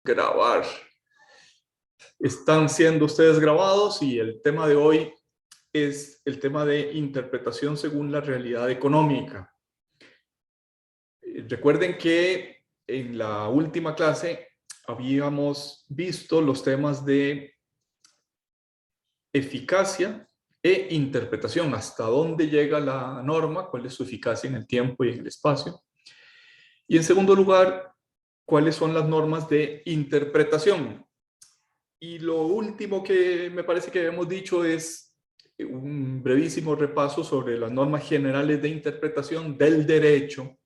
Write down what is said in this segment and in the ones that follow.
Grabar. Están siendo ustedes grabados y el tema de hoy es el tema de interpretación según la realidad económica. Recuerden que en la última clase habíamos visto los temas de eficacia e interpretación, hasta dónde llega la norma, cuál es su eficacia en el tiempo y en el espacio. Y en segundo lugar, cuáles son las normas de interpretación. Y lo último que me parece que hemos dicho es un brevísimo repaso sobre las normas generales de interpretación del derecho,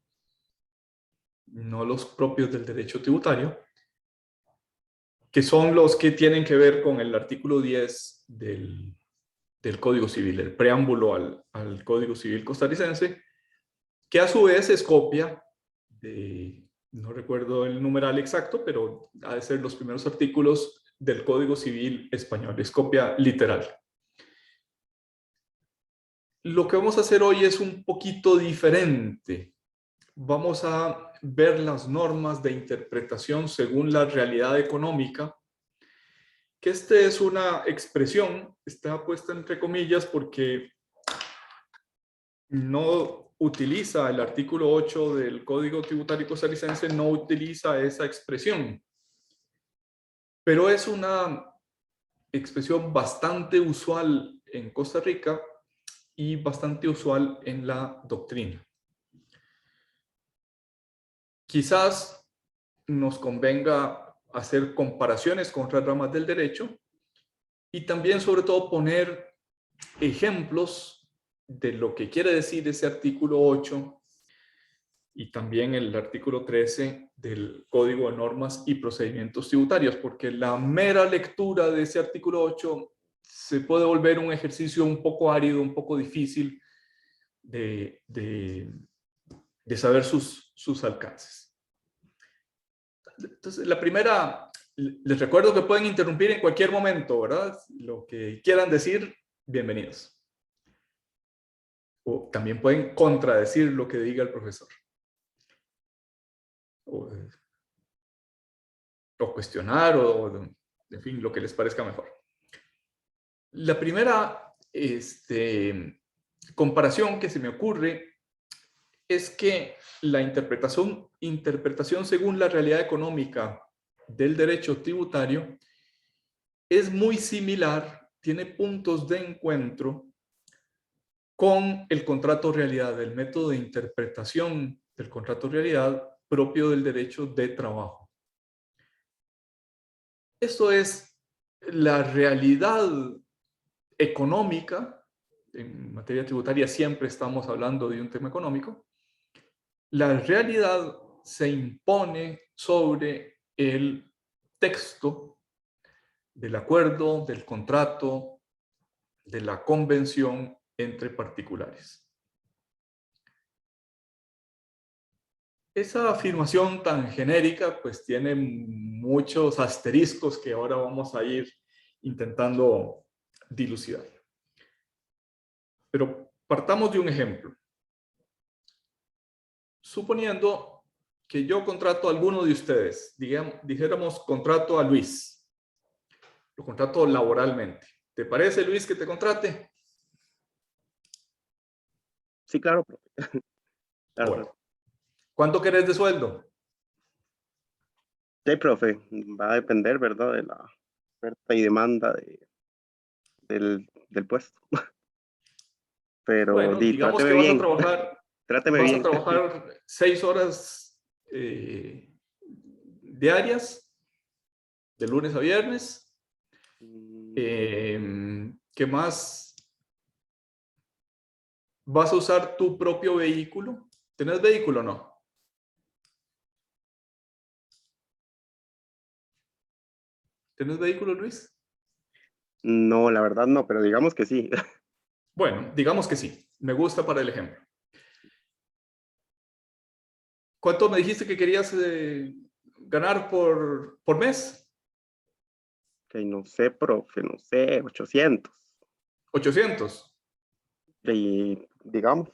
no los propios del derecho tributario, que son los que tienen que ver con el artículo 10 del Código Civil, el preámbulo al Código Civil costarricense, que a su vez es copia de, no recuerdo el numeral exacto, pero ha de ser los primeros artículos del Código Civil español, es copia literal. Lo que vamos a hacer hoy es un poquito diferente. Vamos a ver las normas de interpretación según la realidad económica, que esta es una expresión, está puesta entre comillas porque no utiliza el artículo 8 del Código Tributario Costarricense, no utiliza esa expresión. Pero es una expresión bastante usual en Costa Rica y bastante usual en la doctrina. Quizás nos convenga hacer comparaciones con otras ramas del derecho y también, sobre todo, poner ejemplos de lo que quiere decir ese artículo 8 y también el artículo 13 del Código de Normas y Procedimientos Tributarios, porque la mera lectura de ese artículo 8 se puede volver un ejercicio un poco árido, un poco difícil de saber sus alcances. Entonces, la primera, les recuerdo que pueden interrumpir en cualquier momento, ¿verdad? Lo que quieran decir, bienvenidos. O también pueden contradecir lo que diga el profesor. O cuestionar, en fin, lo que les parezca mejor. La primera comparación que se me ocurre es que la interpretación según la realidad económica del derecho tributario es muy similar, tiene puntos de encuentro con el contrato realidad, el método de interpretación del contrato realidad propio del derecho de trabajo. Esto es la realidad económica. En materia tributaria siempre estamos hablando de un tema económico. La realidad se impone sobre el texto del acuerdo, del contrato, de la convención entre particulares. Esa afirmación tan genérica pues tiene muchos asteriscos que ahora vamos a ir intentando dilucidar. Pero partamos de un ejemplo. Suponiendo que yo contrato a alguno de ustedes, dijéramos contrato a Luis, lo contrato laboralmente. ¿Te parece, Luis, que te contrate? Sí, claro. Claro, Bueno, ¿cuánto querés de sueldo? sí, profe, va a depender, ¿verdad? De la oferta y demanda del puesto. Pero Bueno, digamos que tráteme bien, tráteme vas a bien. trabajar 6 horas diarias, de lunes a viernes. ¿Qué más? ¿Vas a usar tu propio vehículo? ¿Tenés vehículo o no? ¿Tenés vehículo, Luis? No, la verdad no, pero digamos que sí. Bueno, digamos que sí. Me gusta para el ejemplo. ¿Cuánto me dijiste que querías ganar por mes? Que no sé, profe, no sé, 800. 800. Y digamos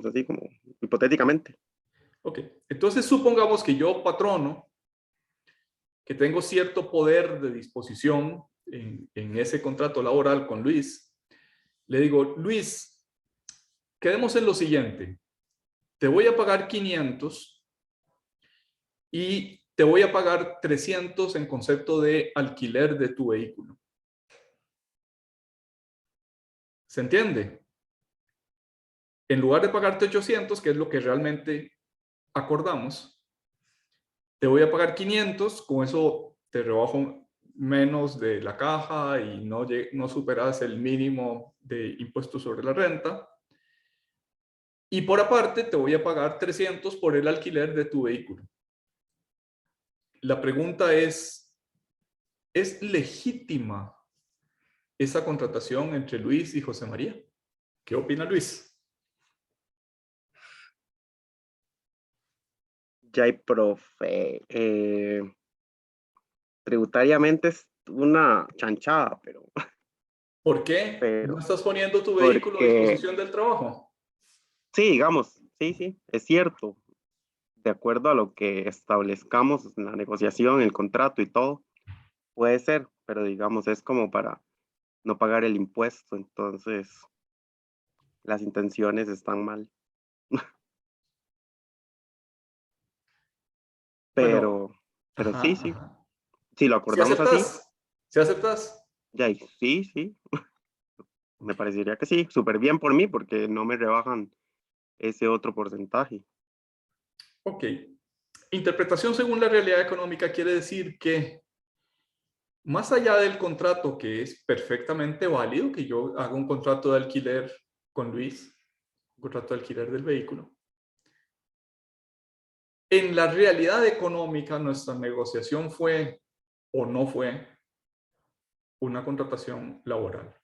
así como hipotéticamente. Ok. Entonces supongamos que yo, patrono, que tengo cierto poder de disposición en ese contrato laboral con Luis, le digo, Luis, quedemos en lo siguiente, te voy a pagar 500 y te voy a pagar 300 en concepto de alquiler de tu vehículo. ¿Se entiende? En lugar de pagarte 800, que es lo que realmente acordamos, te voy a pagar 500, con eso te rebajo menos de la caja y no superas el mínimo de impuestos sobre la renta. Y por aparte te voy a pagar 300 por el alquiler de tu vehículo. La pregunta ¿es legítima esa contratación entre Luis y José María? ¿Qué opina Luis? Ya, profe. Tributariamente es una chanchada, ¿Por qué no pero estás poniendo tu vehículo a porque disposición del trabajo? sí, digamos, sí, es cierto. De acuerdo a lo que establezcamos en la negociación, el contrato y todo, puede ser, pero digamos, es como para no pagar el impuesto, entonces las intenciones están mal. Bueno, Pero, pero sí, ajá, sí, ajá. si lo ¿Si acordamos así, aceptas? ¿Si aceptas? ya, sí, me parecería que sí, súper bien por mí, porque no me rebajan ese otro porcentaje. Ok. Interpretación según la realidad económica quiere decir que más allá del contrato, que es perfectamente válido, que yo haga un contrato de alquiler con Luis, un contrato de alquiler del vehículo, en la realidad económica nuestra negociación fue o no fue una contratación laboral.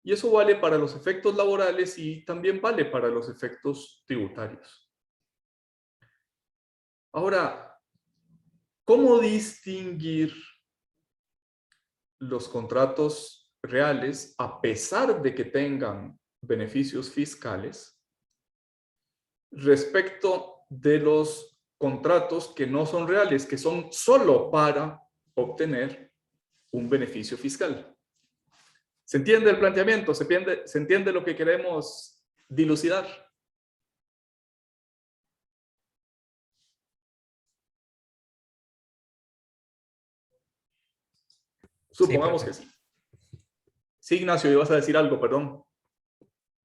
Y eso vale para los efectos laborales y también vale para los efectos tributarios. Ahora, ¿cómo distinguir los contratos reales a pesar de que tengan beneficios fiscales respecto de los contratos que no son reales, que son solo para obtener un beneficio fiscal? ¿Se entiende el planteamiento? ¿Se entiende lo que queremos dilucidar? Sí, Supongamos profe. que sí. Sí, Ignacio, ibas a decir algo, perdón.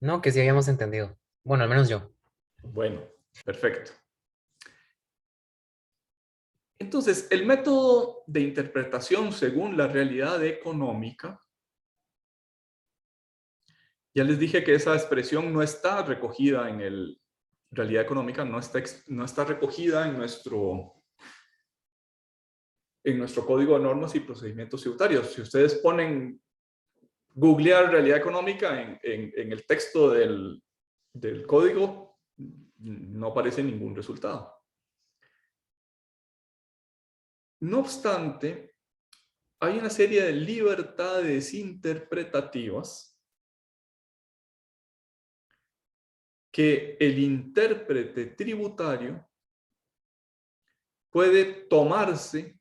No, que sí habíamos entendido. Bueno, al menos yo. Bueno, perfecto. Entonces, el método de interpretación según la realidad económica, ya les dije que esa expresión no está recogida en el realidad económica, no está recogida en nuestro código de normas y procedimientos tributarios. Si ustedes ponen googlear realidad económica en el texto del código, no aparece ningún resultado. No obstante, hay una serie de libertades interpretativas que el intérprete tributario puede tomarse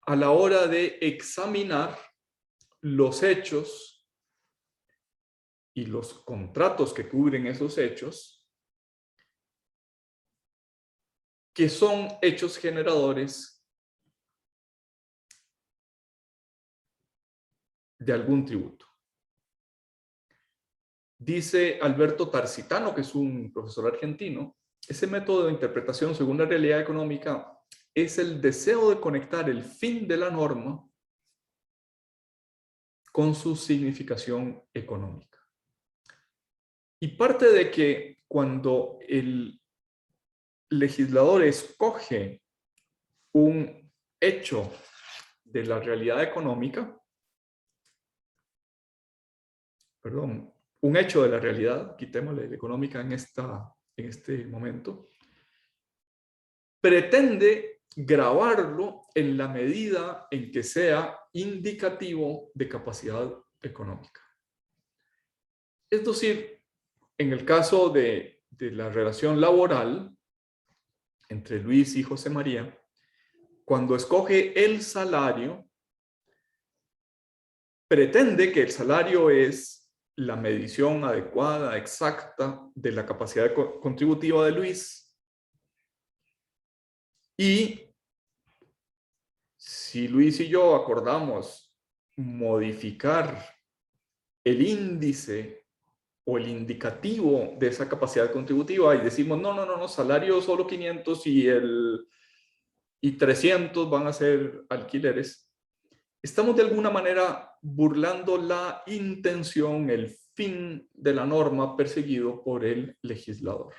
a la hora de examinar los hechos y los contratos que cubren esos hechos, que son hechos generadores de algún tributo. Dice Alberto Tarsitano, que es un profesor argentino, ese método de interpretación según la realidad económica es el deseo de conectar el fin de la norma con su significación económica. Y parte de que cuando el legislador escoge un hecho de la realidad económica, perdón, un hecho de la realidad, quitémosle la económica en este momento, pretende grabarlo en la medida en que sea indicativo de capacidad económica. Es decir, en el caso de la relación laboral, entre Luis y José María, cuando escoge el salario, pretende que el salario es la medición adecuada, exacta de la capacidad contributiva de Luis. Y si Luis y yo acordamos modificar el índice o el indicativo de esa capacidad contributiva y decimos, no, salario solo 500 y 300 van a ser alquileres, estamos de alguna manera burlando la intención, el fin de la norma perseguido por el legislador.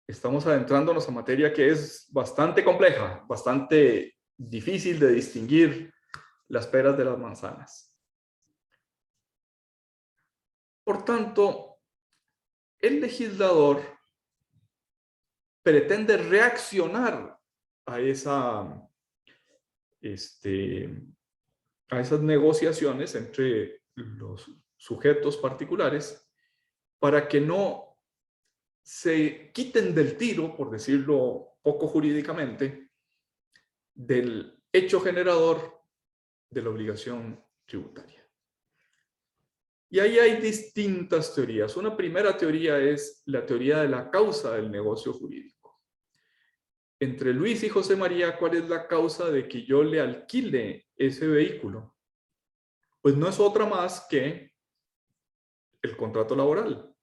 Estamos adentrándonos a materia que es bastante compleja, bastante difícil de distinguir las peras de las manzanas. Por tanto, el legislador pretende reaccionar a esas negociaciones entre los sujetos particulares para que no se quiten del tiro, por decirlo poco jurídicamente, del hecho generador de la obligación tributaria. Y ahí hay distintas teorías. Una primera teoría es la teoría de la causa del negocio jurídico. Entre Luis y José María, ¿cuál es la causa de que yo le alquile ese vehículo? Pues no es otra más que el contrato laboral.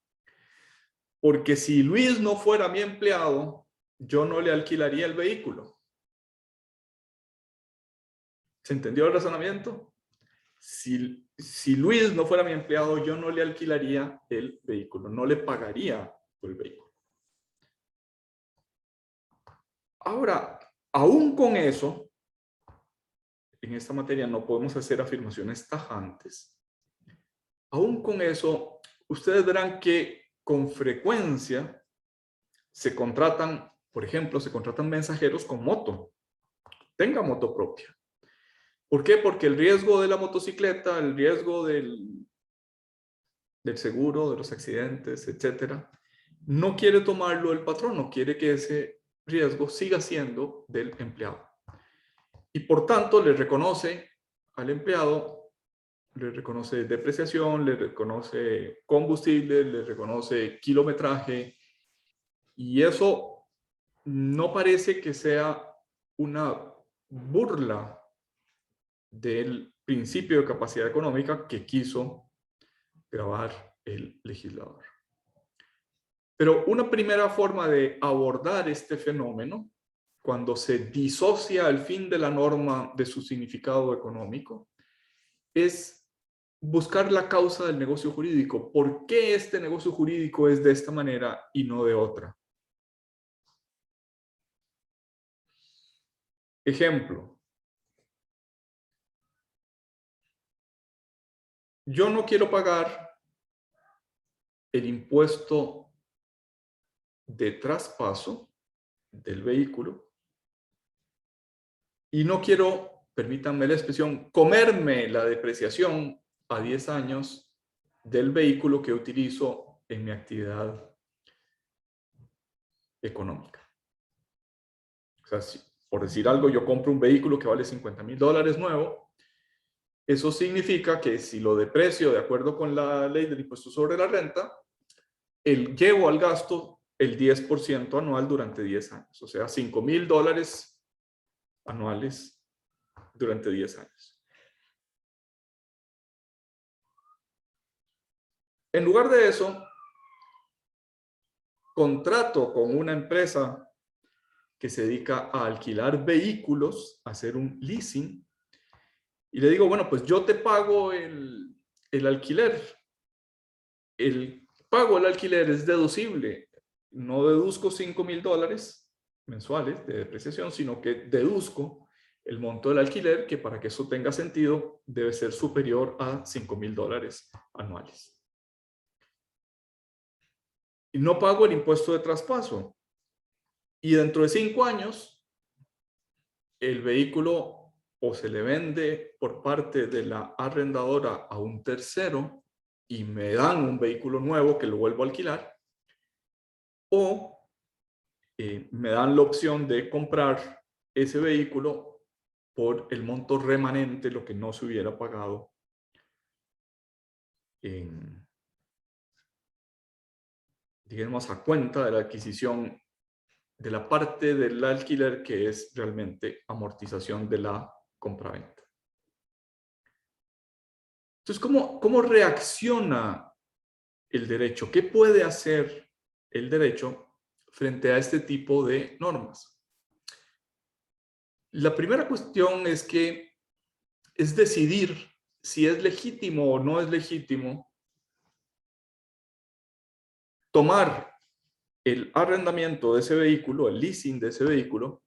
Porque si Luis no fuera mi empleado, yo no le alquilaría el vehículo. ¿Se entendió el razonamiento? Si Luis no fuera mi empleado, yo no le alquilaría el vehículo, no le pagaría por el vehículo. Ahora, aún con eso, en esta materia no podemos hacer afirmaciones tajantes. Aún con eso, ustedes verán que con frecuencia se contratan, por ejemplo, se contratan mensajeros con moto. Tenga moto propia. ¿Por qué? Porque el riesgo de la motocicleta, el riesgo del seguro, de los accidentes, etcétera, no quiere tomarlo el patrón, no quiere que ese riesgo siga siendo del empleado. Y por tanto le reconoce al empleado, le reconoce depreciación, le reconoce combustible, le reconoce kilometraje, y eso no parece que sea una burla del principio de capacidad económica que quiso grabar el legislador. Pero una primera forma de abordar este fenómeno, cuando se disocia el fin de la norma de su significado económico, es buscar la causa del negocio jurídico. ¿Por qué este negocio jurídico es de esta manera y no de otra? Ejemplo. Yo no quiero pagar el impuesto de traspaso del vehículo y no quiero, permítanme la expresión, comerme la depreciación a 10 años del vehículo que utilizo en mi actividad económica. O sea, si, por decir algo, yo compro un vehículo que vale $50,000 nuevo, eso significa que si lo deprecio de acuerdo con la ley del impuesto sobre la renta, llevo al gasto el 10% anual durante 10 años. O sea, $5,000 anuales durante 10 años. En lugar de eso, contrato con una empresa que se dedica a alquilar vehículos, a hacer un leasing, y le digo, bueno, pues yo te pago el alquiler. El pago del alquiler es deducible. No deduzco $5,000 mensuales de depreciación, sino que deduzco el monto del alquiler, que para que eso tenga sentido debe ser superior a $5,000 anuales. Y no pago el impuesto de traspaso. Y dentro de 5 años, el vehículo o se le vende por parte de la arrendadora a un tercero y me dan un vehículo nuevo que lo vuelvo a alquilar, o me dan la opción de comprar ese vehículo por el monto remanente, lo que no se hubiera pagado en, digamos, a cuenta de la adquisición de la parte del alquiler que es realmente amortización de la compraventa. Entonces, ¿cómo reacciona el derecho? ¿Qué puede hacer el derecho frente a este tipo de normas? La primera cuestión es que es decidir si es legítimo o no es legítimo tomar el arrendamiento de ese vehículo, el leasing de ese vehículo,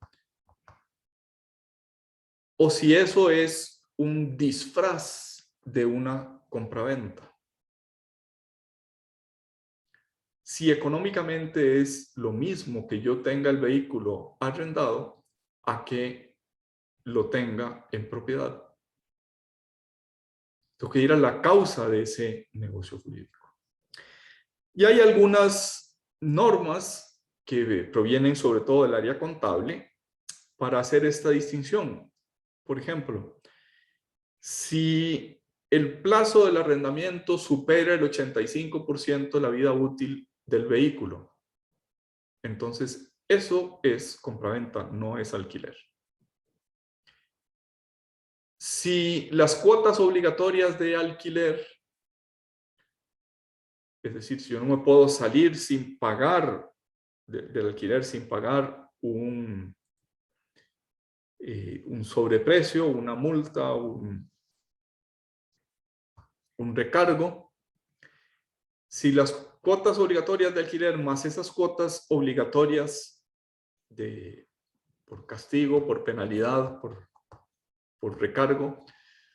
o si eso es un disfraz de una compraventa. Si económicamente es lo mismo que yo tenga el vehículo arrendado a que lo tenga en propiedad. Tengo que ir a la causa de ese negocio jurídico. Y hay algunas normas que provienen sobre todo del área contable para hacer esta distinción. Por ejemplo, si el plazo del arrendamiento supera el 85% de la vida útil del vehículo, entonces eso es compraventa, no es alquiler. Si las cuotas obligatorias de alquiler, es decir, si yo no me puedo salir sin pagar del alquiler, sin pagar un sobreprecio, una multa, un recargo, si las cuotas obligatorias de alquiler más esas cuotas obligatorias por castigo, por penalidad, por recargo,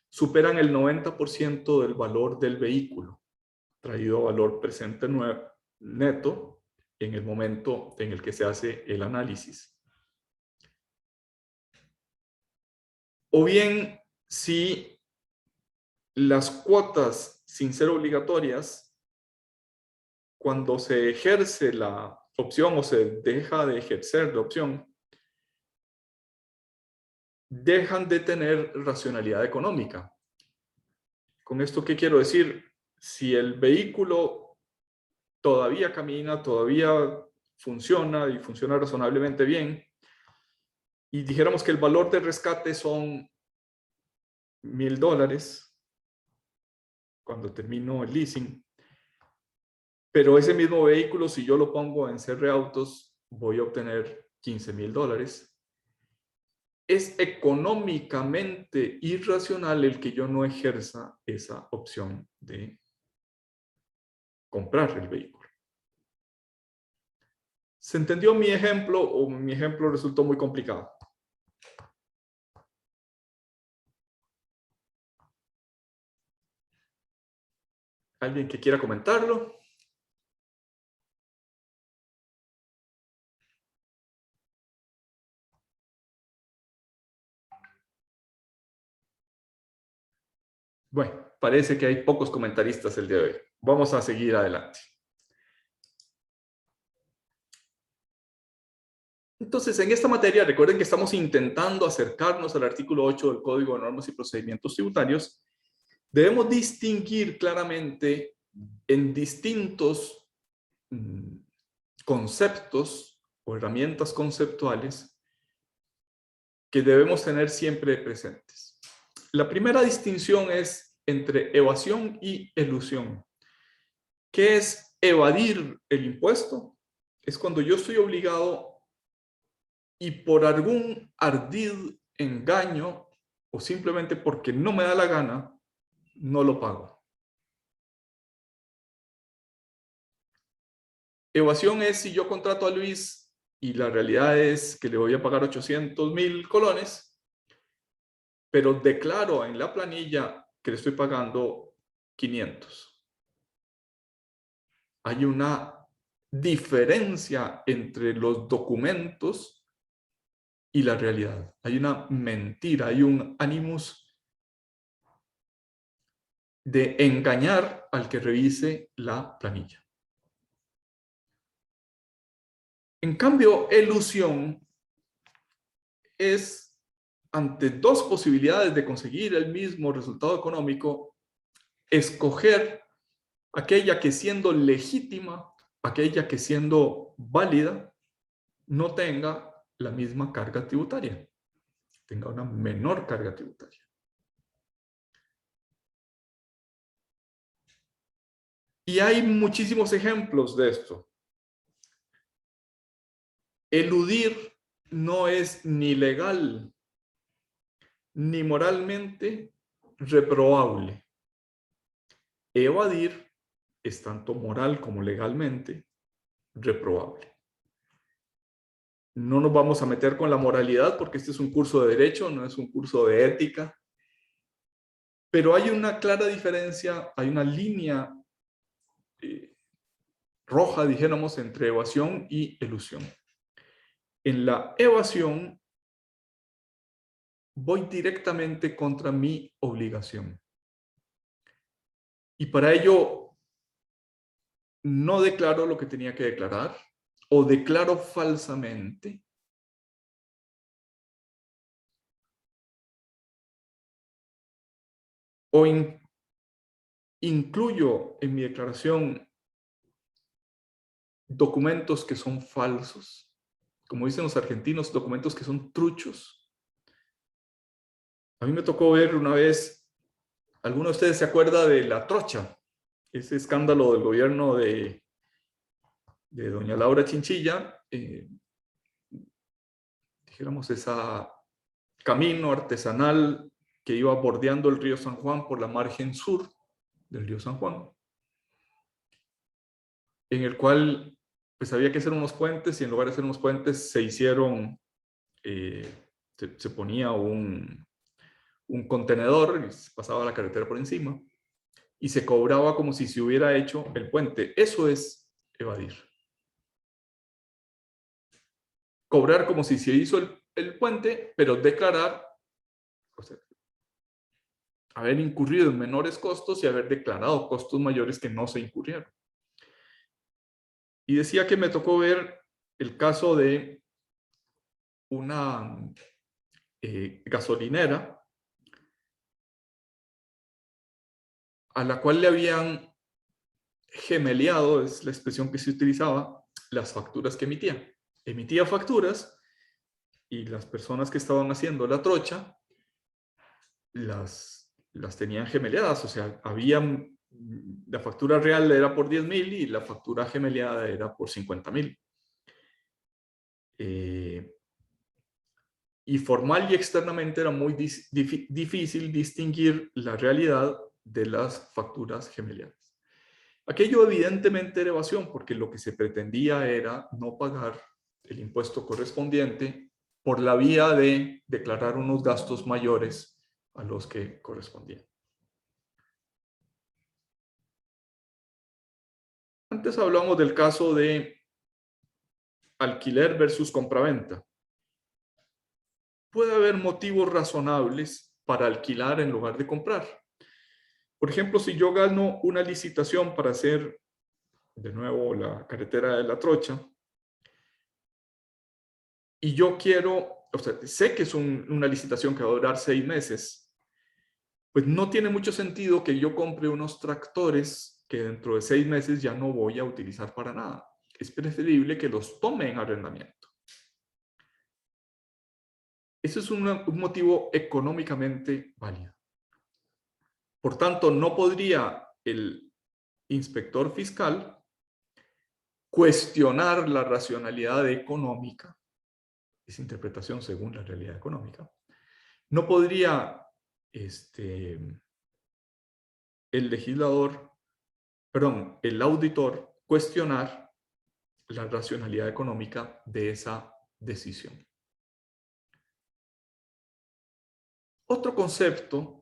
superan el 90% del valor del vehículo, traído a valor presente neto en el momento en el que se hace el análisis. O bien, si las cuotas sin ser obligatorias, cuando se ejerce la opción o se deja de ejercer la opción, dejan de tener racionalidad económica. ¿Con esto qué quiero decir? Si el vehículo todavía camina, todavía funciona y funciona razonablemente bien, y dijéramos que el valor de rescate son $1,000 cuando termino el leasing, pero ese mismo vehículo, si yo lo pongo en CR Autos, voy a obtener $15,000. Es económicamente irracional el que yo no ejerza esa opción de comprar el vehículo. ¿Se entendió mi ejemplo o mi ejemplo resultó muy complicado? ¿Alguien que quiera comentarlo? Bueno, parece que hay pocos comentaristas el día de hoy. Vamos a seguir adelante. Entonces, en esta materia, recuerden que estamos intentando acercarnos al artículo 8 del Código de Normas y Procedimientos Tributarios. Debemos distinguir claramente en distintos conceptos o herramientas conceptuales que debemos tener siempre presentes. La primera distinción es entre evasión y elusión. ¿Qué es evadir el impuesto? Es cuando yo estoy obligado y por algún ardid engaño o simplemente porque no me da la gana, no lo pago. Evasión es si yo contrato a Luis y la realidad es que le voy a pagar 800,000 colones, pero declaro en la planilla que le estoy pagando 500. Hay una diferencia entre los documentos y la realidad. Hay una mentira, hay un animus de engañar al que revise la planilla. En cambio, elusión es, ante dos posibilidades de conseguir el mismo resultado económico, escoger aquella que siendo legítima, aquella que siendo válida, no tenga la misma carga tributaria, tenga una menor carga tributaria. Y hay muchísimos ejemplos de esto. Eludir no es ni legal ni moralmente reprobable. Evadir es tanto moral como legalmente reprobable. No nos vamos a meter con la moralidad porque este es un curso de derecho, no es un curso de ética. Pero hay una clara diferencia, hay una línea roja, dijéramos, entre evasión y elusión. En la evasión voy directamente contra mi obligación. Y para ello no declaro lo que tenía que declarar o declaro falsamente. O incluyo en mi declaración documentos que son falsos, como dicen los argentinos, documentos que son truchos. A mí me tocó ver una vez, ¿alguno de ustedes se acuerda de la trocha? Ese escándalo del gobierno de doña Laura Chinchilla, dijéramos, ese camino artesanal que iba bordeando el río San Juan por la margen sur del río San Juan, en el cual pues había que hacer unos puentes y en lugar de hacer unos puentes se hicieron, se ponía un contenedor y se pasaba la carretera por encima y se cobraba como si se hubiera hecho el puente. Eso es evadir. Cobrar como si se hizo el puente, pero declarar, o sea, haber incurrido en menores costos y haber declarado costos mayores que no se incurrieron. Y decía que me tocó ver el caso de una gasolinera a la cual le habían gemeleado, es la expresión que se utilizaba, las facturas que emitía. Emitía facturas y las personas que estaban haciendo la trocha las tenían gemeleadas, o sea, la factura real era por 10,000 y la factura gemeleada era por 50,000. Y formal y externamente era muy difícil distinguir la realidad de las facturas gemeleadas. Aquello evidentemente era evasión, porque lo que se pretendía era no pagar el impuesto correspondiente por la vía de declarar unos gastos mayores a los que correspondían. Antes hablamos del caso de alquiler versus compraventa. Puede haber motivos razonables para alquilar en lugar de comprar. Por ejemplo, si yo gano una licitación para hacer, de nuevo, la carretera de la Trocha, y yo quiero, o sea, sé que es una licitación que va a durar 6 meses, pues no tiene mucho sentido que yo compre unos tractores que dentro de 6 meses ya no voy a utilizar para nada. Es preferible que los tome en arrendamiento. Ese es un motivo económicamente válido. Por tanto, no podría el inspector fiscal cuestionar la racionalidad económica, esa interpretación según la realidad económica. No podría el auditor cuestionar la racionalidad económica de esa decisión. Otro concepto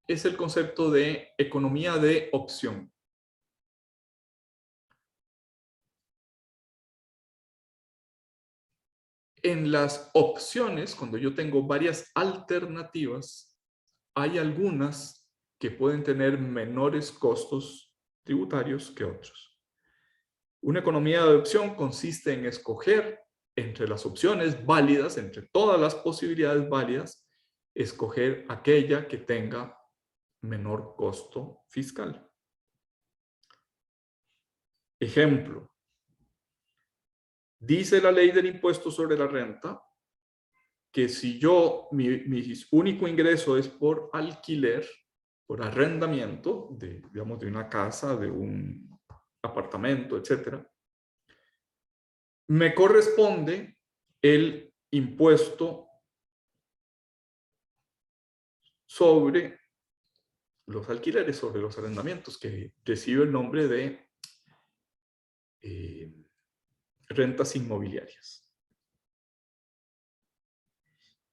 es el concepto de economía de opción. En las opciones, cuando yo tengo varias alternativas, hay algunas que pueden tener menores costos tributarios que otros. Una economía de opción consiste en escoger entre las opciones válidas, entre todas las posibilidades válidas, escoger aquella que tenga menor costo fiscal. Ejemplo, dice la ley del impuesto sobre la renta que si yo, mi único ingreso es por alquiler, por arrendamiento, digamos, de una casa, de un apartamento, etcétera, me corresponde el impuesto sobre los alquileres, sobre los arrendamientos, que recibe el nombre de rentas inmobiliarias.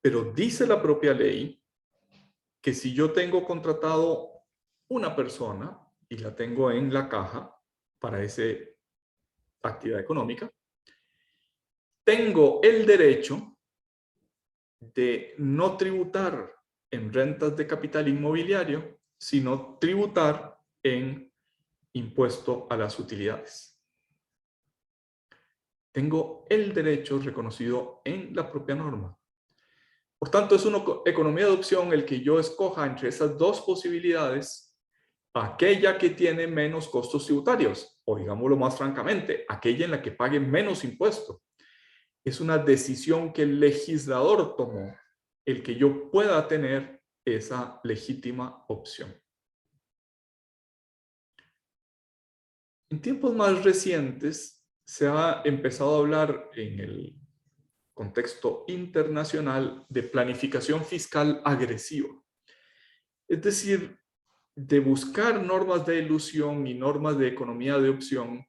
Pero dice la propia ley que si yo tengo contratado una persona y la tengo en la caja para esa actividad económica, tengo el derecho de no tributar en rentas de capital inmobiliario, sino tributar en impuesto a las utilidades. Tengo el derecho reconocido en la propia norma. Por tanto, es una economía de opción el que yo escoja entre esas dos posibilidades aquella que tiene menos costos tributarios, o digámoslo más francamente, aquella en la que pague menos impuesto. Es una decisión que el legislador tomó, el que yo pueda tener esa legítima opción. En tiempos más recientes se ha empezado a hablar en el contexto internacional de planificación fiscal agresiva. Es decir, de buscar normas de ilusión y normas de economía de opción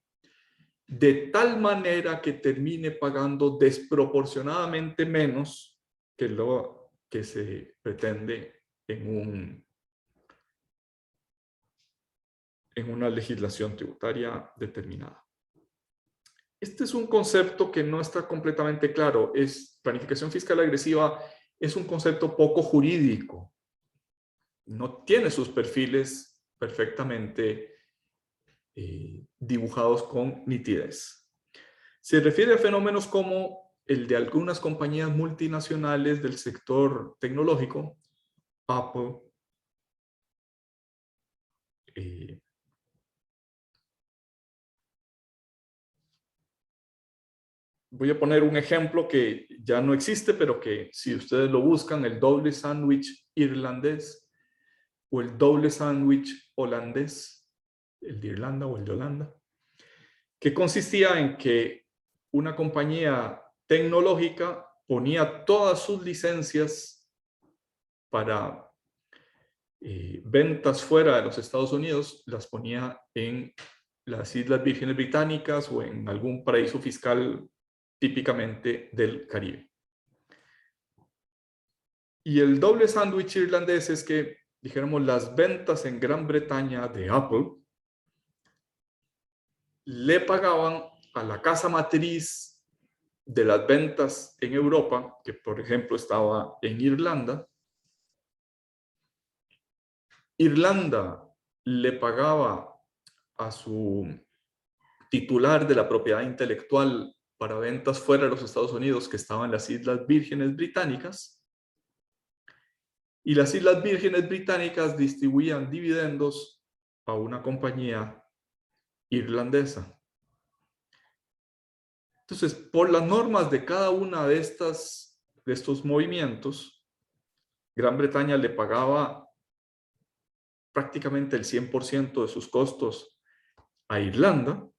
de tal manera que termine pagando desproporcionadamente menos que lo que se pretende en una legislación tributaria determinada. Este es un concepto que no está completamente claro. Planificación fiscal agresiva es un concepto poco jurídico. No tiene sus perfiles perfectamente dibujados con nitidez. Se refiere a fenómenos como el de algunas compañías multinacionales del sector tecnológico, Apple, voy a poner un ejemplo que ya no existe, pero que si ustedes lo buscan, el doble sándwich irlandés o el doble sándwich holandés, el de Irlanda o el de Holanda, que consistía en que una compañía tecnológica ponía todas sus licencias para ventas fuera de los Estados Unidos, las ponía en las Islas Vírgenes Británicas o en algún paraíso fiscal típicamente del Caribe. Y el doble sándwich irlandés es que, dijéramos, las ventas en Gran Bretaña de Apple le pagaban a la casa matriz de las ventas en Europa, que por ejemplo estaba en Irlanda. Irlanda le pagaba a su titular de la propiedad intelectual para ventas fuera de los Estados Unidos, que estaba en las Islas Vírgenes Británicas, y las Islas Vírgenes Británicas distribuían dividendos a una compañía irlandesa. Entonces, por las normas de cada una de estos movimientos, Gran Bretaña le pagaba prácticamente el 100% de sus costos a Irlanda,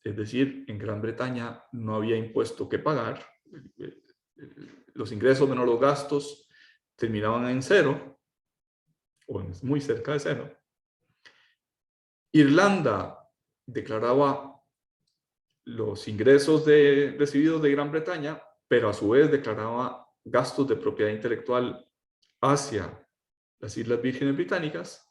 es decir, en Gran Bretaña no había impuesto que pagar, los ingresos menos los gastos terminaban en cero, o muy cerca de cero. Irlanda declaraba los ingresos recibidos de Gran Bretaña, pero a su vez declaraba gastos de propiedad intelectual hacia las Islas Vírgenes Británicas,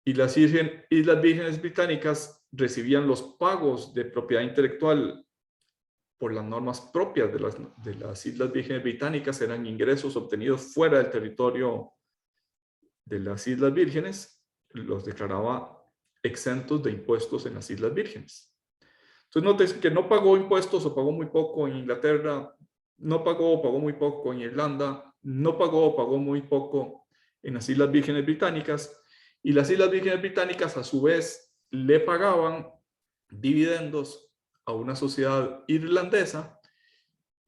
y las Islas Vírgenes Británicas recibían los pagos de propiedad intelectual por las normas propias de las Islas Vírgenes Británicas, eran ingresos obtenidos fuera del territorio de las Islas Vírgenes, los declaraba exentos de impuestos en las Islas Vírgenes. Entonces, noten que no pagó impuestos o pagó muy poco en Inglaterra, no pagó o pagó muy poco en Irlanda, no pagó o pagó muy poco en las Islas Vírgenes Británicas, y las Islas Vírgenes Británicas a su vez le pagaban dividendos a una sociedad irlandesa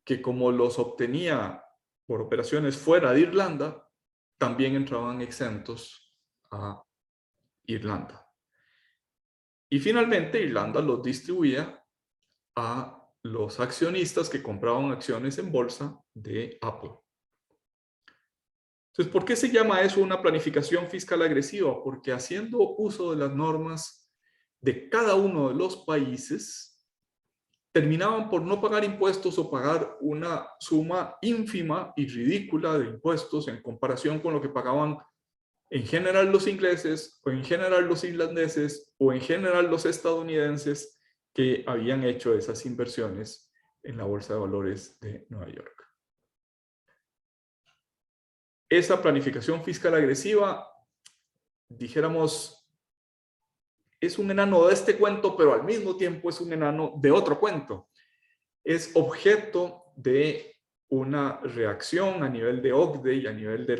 que, como los obtenía por operaciones fuera de Irlanda, también entraban exentos a Irlanda. Y finalmente Irlanda los distribuía a los accionistas que compraban acciones en bolsa de Apple. Entonces, ¿por qué se llama eso una planificación fiscal agresiva? Porque haciendo uso de las normas de cada uno de los países, terminaban por no pagar impuestos o pagar una suma ínfima y ridícula de impuestos en comparación con lo que pagaban en general los ingleses, o en general los irlandeses, o en general los estadounidenses que habían hecho esas inversiones en la Bolsa de Valores de Nueva York. Esa planificación fiscal agresiva, dijéramos, es un enano de este cuento, pero al mismo tiempo es un enano de otro cuento. Es objeto de una reacción a nivel de OCDE y a nivel de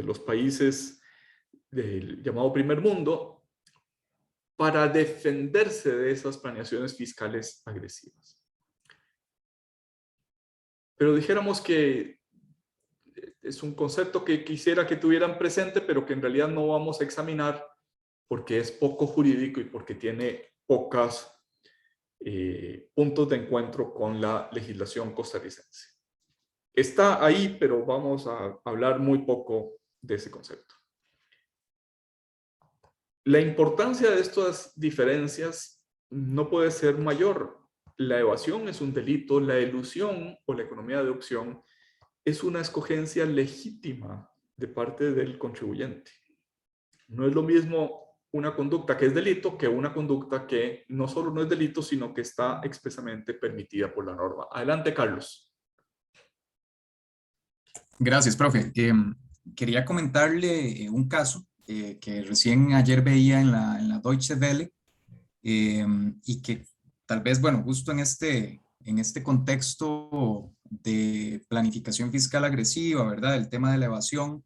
los países del llamado primer mundo para defenderse de esas planeaciones fiscales agresivas. Pero dijéramos que es un concepto que quisiera que tuvieran presente, pero que en realidad no vamos a examinar porque es poco jurídico y porque tiene pocos puntos de encuentro con la legislación costarricense. Está ahí, pero vamos a hablar muy poco de ese concepto. La importancia de estas diferencias no puede ser mayor. La evasión es un delito, la elusión o la economía de opción es una escogencia legítima de parte del contribuyente. No es lo mismo una conducta que es delito que una conducta que no solo no es delito, sino que está expresamente permitida por la norma. Adelante, Carlos. Gracias, profe. Quería comentarle un caso que recién ayer veía en la Deutsche Welle y que tal vez, bueno, justo en este contexto de planificación fiscal agresiva, ¿verdad? El tema de la evasión,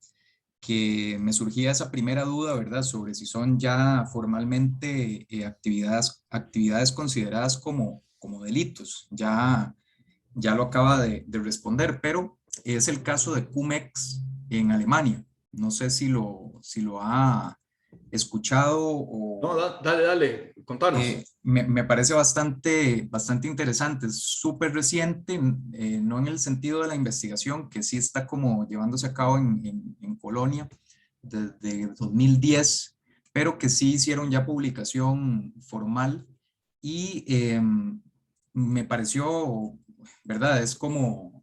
que me surgía esa primera duda, ¿verdad? Sobre si son ya formalmente actividades consideradas como delitos. Ya lo acaba de responder, pero es el caso de Cum-Ex en Alemania. No sé si lo ha escuchado o... No, dale, contanos. Me parece bastante interesante, es súper reciente, no en el sentido de la investigación, que sí está como llevándose a cabo en Colonia desde 2010, pero que sí hicieron ya publicación formal y me pareció, ¿verdad? Es como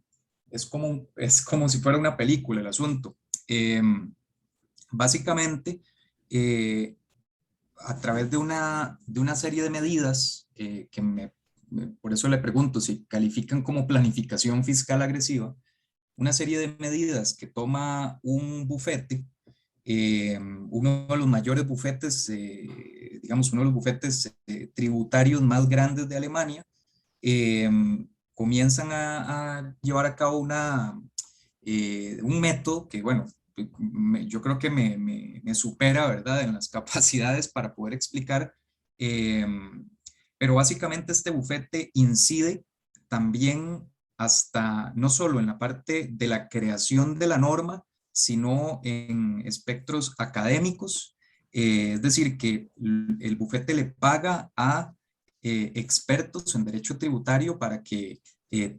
si fuera una película el asunto. Básicamente, a través de una serie de medidas por eso le pregunto si califican como planificación fiscal agresiva, una serie de medidas que toma un bufete, uno de los mayores bufetes, digamos, uno de los bufetes tributarios más grandes de Alemania, comienzan a llevar a cabo un método que, bueno, yo creo que me supera, ¿verdad?, en las capacidades para poder explicar, pero básicamente este bufete incide también hasta, no solo en la parte de la creación de la norma, sino en espectros académicos, es decir, que el bufete le paga a expertos en derecho tributario para que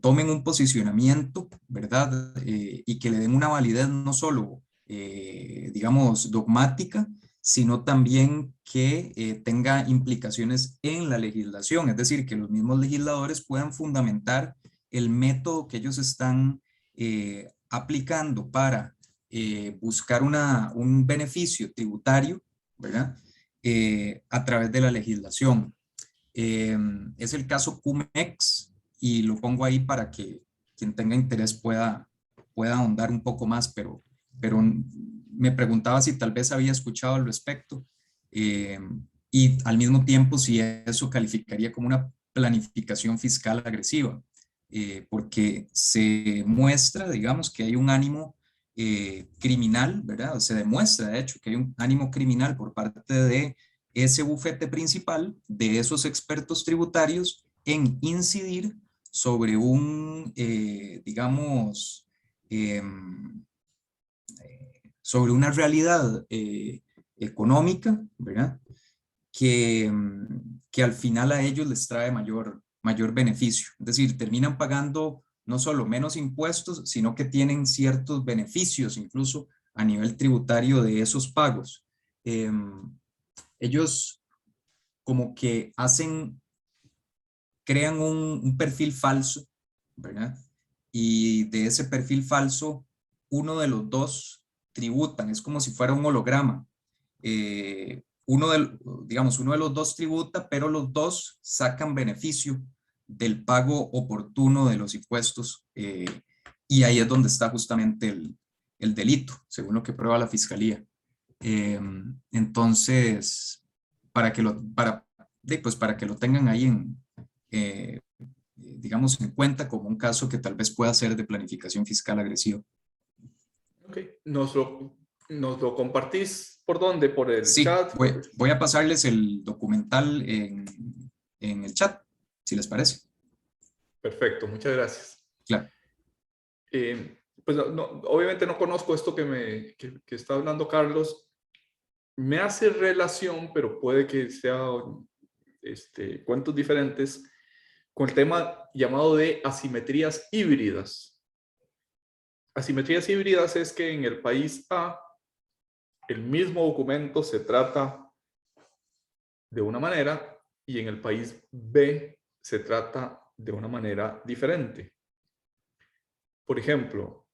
tomen un posicionamiento, ¿verdad? Y que le den una validez no solo, digamos, dogmática, sino también que tenga implicaciones en la legislación, es decir, que los mismos legisladores puedan fundamentar el método que ellos están aplicando para buscar un beneficio tributario, ¿verdad? A través de la legislación. Es el caso Cum-Ex y lo pongo ahí para que quien tenga interés pueda ahondar un poco más, pero pero me preguntaba si tal vez había escuchado al respecto y al mismo tiempo si eso calificaría como una planificación fiscal agresiva, porque se muestra, digamos, que hay un ánimo criminal, ¿verdad? Se demuestra, de hecho, que hay un ánimo criminal por parte de ese bufete principal, de esos expertos tributarios, en incidir sobre un, digamos, sobre una realidad económica, ¿verdad? Que al final a ellos les trae mayor beneficio. Es decir, terminan pagando no solo menos impuestos, sino que tienen ciertos beneficios incluso a nivel tributario de esos pagos. Ellos como que crean un perfil falso, ¿verdad? Y de ese perfil falso, uno de los dos tributan, es como si fuera un holograma. Digamos, uno de los dos tributa, pero los dos sacan beneficio del pago oportuno de los impuestos, y ahí es donde está justamente el delito, según lo que prueba la fiscalía. Entonces, para que lo tengan ahí digamos, en cuenta como un caso que tal vez pueda ser de planificación fiscal agresiva. Ok, nos lo compartís por dónde, por el Sí, chat. voy a pasarles el documental en el chat, si les parece. Perfecto, muchas gracias. Claro. Pues obviamente no conozco esto que está hablando Carlos. Me hace relación, pero puede que sea cuentos diferentes, con el tema llamado de asimetrías híbridas. Asimetrías híbridas es que en el país A, el mismo documento se trata de una manera y en el país B se trata de una manera diferente. Por ejemplo,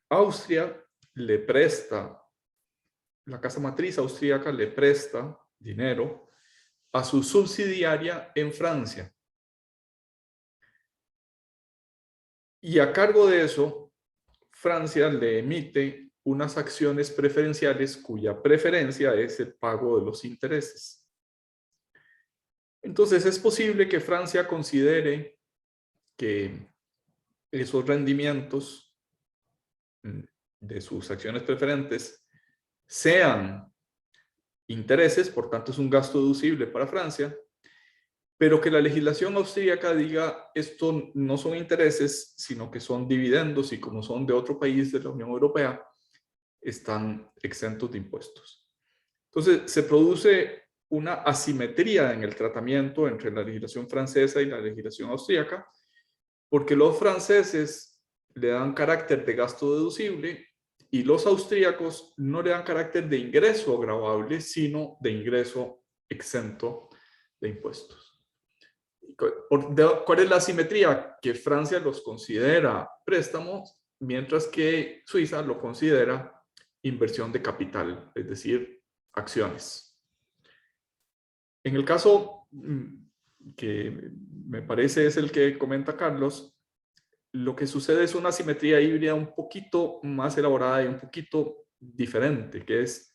Austria le presta, la casa matriz austríaca le presta dinero a su subsidiaria en Francia. Y a cargo de eso, Francia le emite unas acciones preferenciales cuya preferencia es el pago de los intereses. Entonces es posible que Francia considere que esos rendimientos de sus acciones preferentes sean intereses, por tanto es un gasto deducible para Francia, pero que la legislación austríaca diga esto no son intereses, sino que son dividendos y como son de otro país de la Unión Europea, están exentos de impuestos. Entonces se produce una asimetría en el tratamiento entre la legislación francesa y la legislación austríaca, porque los franceses le dan carácter de gasto deducible y los austríacos no le dan carácter de ingreso gravable, sino de ingreso exento de impuestos. ¿Cuál es la asimetría? Que Francia los considera préstamos, mientras que Suiza lo considera inversión de capital, es decir, acciones. En el caso que me parece es el que comenta Carlos, lo que sucede es una asimetría híbrida un poquito más elaborada y un poquito diferente, que es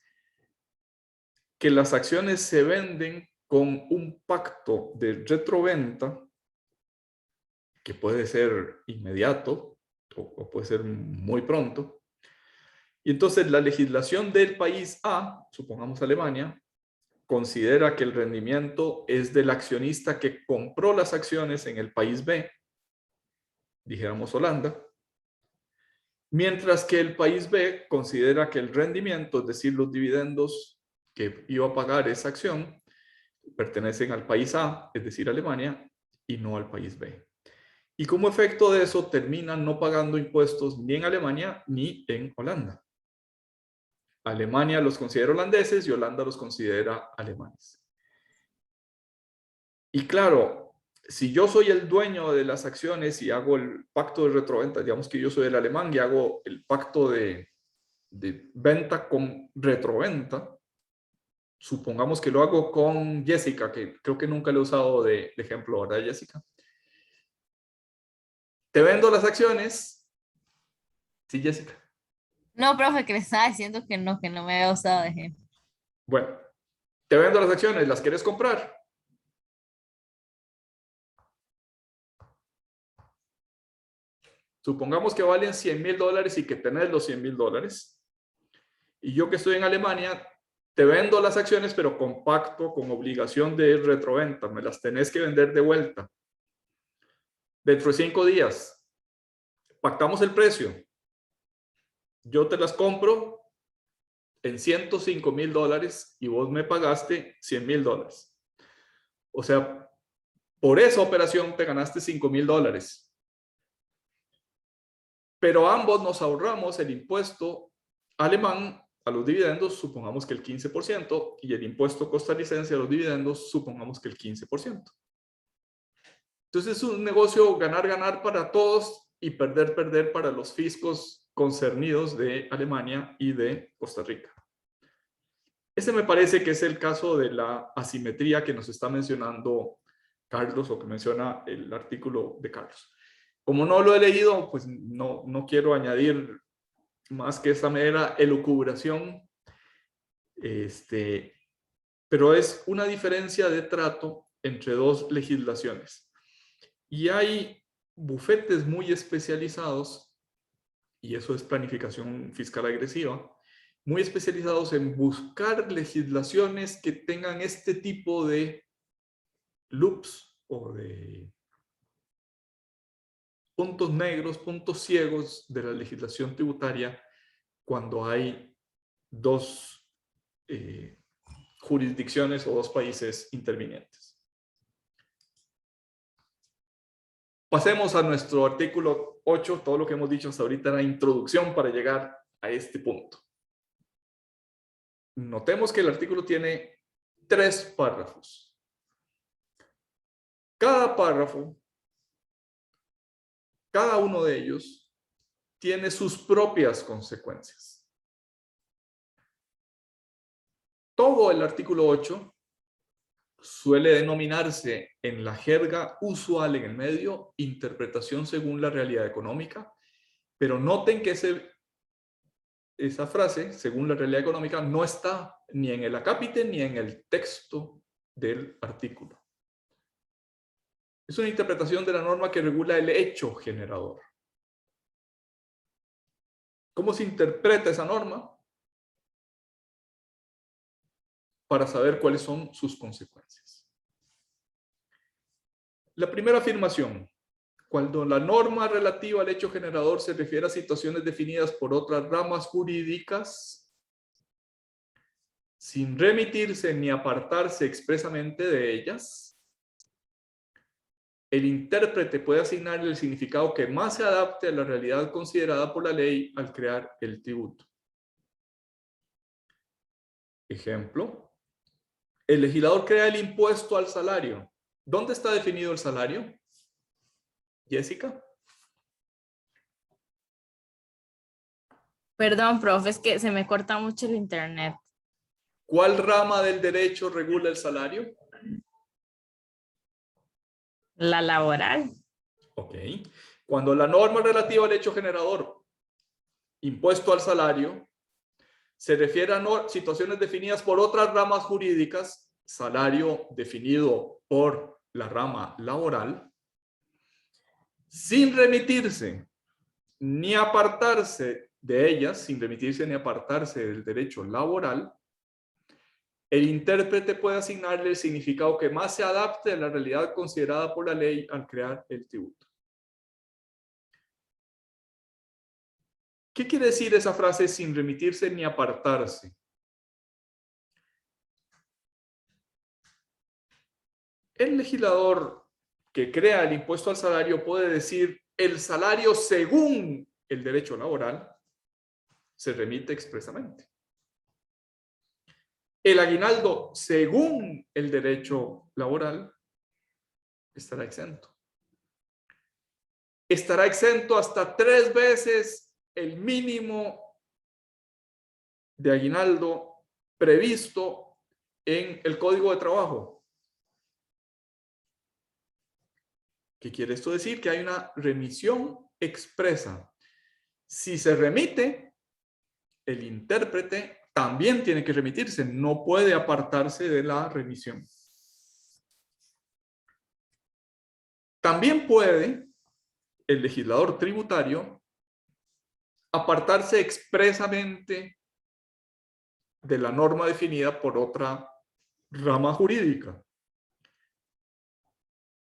que las acciones se venden con un pacto de retroventa que puede ser inmediato o puede ser muy pronto. Y entonces la legislación del país A, supongamos Alemania, considera que el rendimiento es del accionista que compró las acciones en el país B, dijéramos Holanda, mientras que el país B considera que el rendimiento, es decir, los dividendos que iba a pagar esa acción, pertenecen al país A, es decir, Alemania, y no al país B. Y como efecto de eso, terminan no pagando impuestos ni en Alemania ni en Holanda. Alemania los considera holandeses y Holanda los considera alemanes. Y claro, si yo soy el dueño de las acciones y hago el pacto de retroventa, digamos que yo soy el alemán y hago el pacto de venta con retroventa, supongamos que lo hago con Jessica, que creo que nunca le he usado de ejemplo, ¿verdad, Jessica? Te vendo las acciones. Sí, Jessica. No, profe, que le estaba diciendo que no me había usado de ejemplo. Bueno, te vendo las acciones, ¿las quieres comprar? Supongamos que valen $100,000 y que tenés los $100,000. Y yo que estoy en Alemania, te vendo las acciones, pero con pacto, con obligación de retroventa. Me las tenés que vender de vuelta. Dentro de 5 días, pactamos el precio. Yo te las compro en $105,000 y vos me pagaste $100,000. O sea, por esa operación te ganaste $5,000. Pero ambos nos ahorramos el impuesto alemán a los dividendos, supongamos que el 15%, y el impuesto costarricense a los dividendos, supongamos que el 15%. Entonces es un negocio ganar-ganar para todos y perder-perder para los fiscos concernidos de Alemania y de Costa Rica. Ese me parece que es el caso de la asimetría que nos está mencionando Carlos, o que menciona el artículo de Carlos. Como no lo he leído, pues no quiero añadir más que esta mera elucubración, pero es una diferencia de trato entre dos legislaciones. Y hay bufetes muy especializados, y eso es planificación fiscal agresiva, muy especializados en buscar legislaciones que tengan este tipo de loops o de puntos negros, puntos ciegos de la legislación tributaria cuando hay dos jurisdicciones o dos países intervinientes. Pasemos a nuestro artículo 8. Todo lo que hemos dicho hasta ahorita era introducción para llegar a este punto. Notemos que el artículo tiene 3 párrafos. Cada párrafo, cada uno de ellos, tiene sus propias consecuencias. Todo el artículo 8 suele denominarse en la jerga usual en el medio interpretación según la realidad económica, pero noten que esa frase, según la realidad económica, no está ni en el acápite ni en el texto del artículo. Es una interpretación de la norma que regula el hecho generador. ¿Cómo se interpreta esa norma? Para saber cuáles son sus consecuencias. La primera afirmación: cuando la norma relativa al hecho generador se refiere a situaciones definidas por otras ramas jurídicas, sin remitirse ni apartarse expresamente de ellas, el intérprete puede asignarle el significado que más se adapte a la realidad considerada por la ley al crear el tributo. Ejemplo: el legislador crea el impuesto al salario. ¿Dónde está definido el salario? Jessica. Perdón, profe, es que se me corta mucho el internet. ¿Cuál rama del derecho regula el salario? La laboral. Ok. Cuando la norma relativa al hecho generador, impuesto al salario, se refiere a situaciones definidas por otras ramas jurídicas, salario definido por la rama laboral, sin remitirse ni apartarse de ellas, sin remitirse ni apartarse del derecho laboral, el intérprete puede asignarle el significado que más se adapte a la realidad considerada por la ley al crear el tributo. ¿Qué quiere decir esa frase sin remitirse ni apartarse? El legislador que crea el impuesto al salario puede decir el salario según el derecho laboral, se remite expresamente. El aguinaldo según el derecho laboral estará exento. Estará exento hasta 3 veces el mínimo de aguinaldo previsto en el Código de Trabajo. ¿Qué quiere esto decir? Que hay una remisión expresa. Si se remite, el intérprete también tiene que remitirse, no puede apartarse de la remisión. También puede el legislador tributario apartarse expresamente de la norma definida por otra rama jurídica.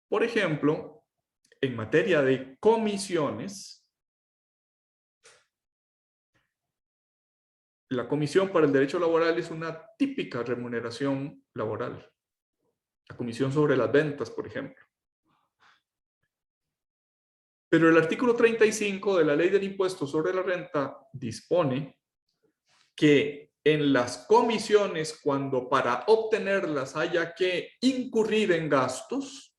Por ejemplo, en materia de comisiones, la comisión para el derecho laboral es una típica remuneración laboral. La comisión sobre las ventas, por ejemplo. Pero el artículo 35 de la Ley del Impuesto sobre la Renta dispone que en las comisiones, cuando para obtenerlas haya que incurrir en gastos,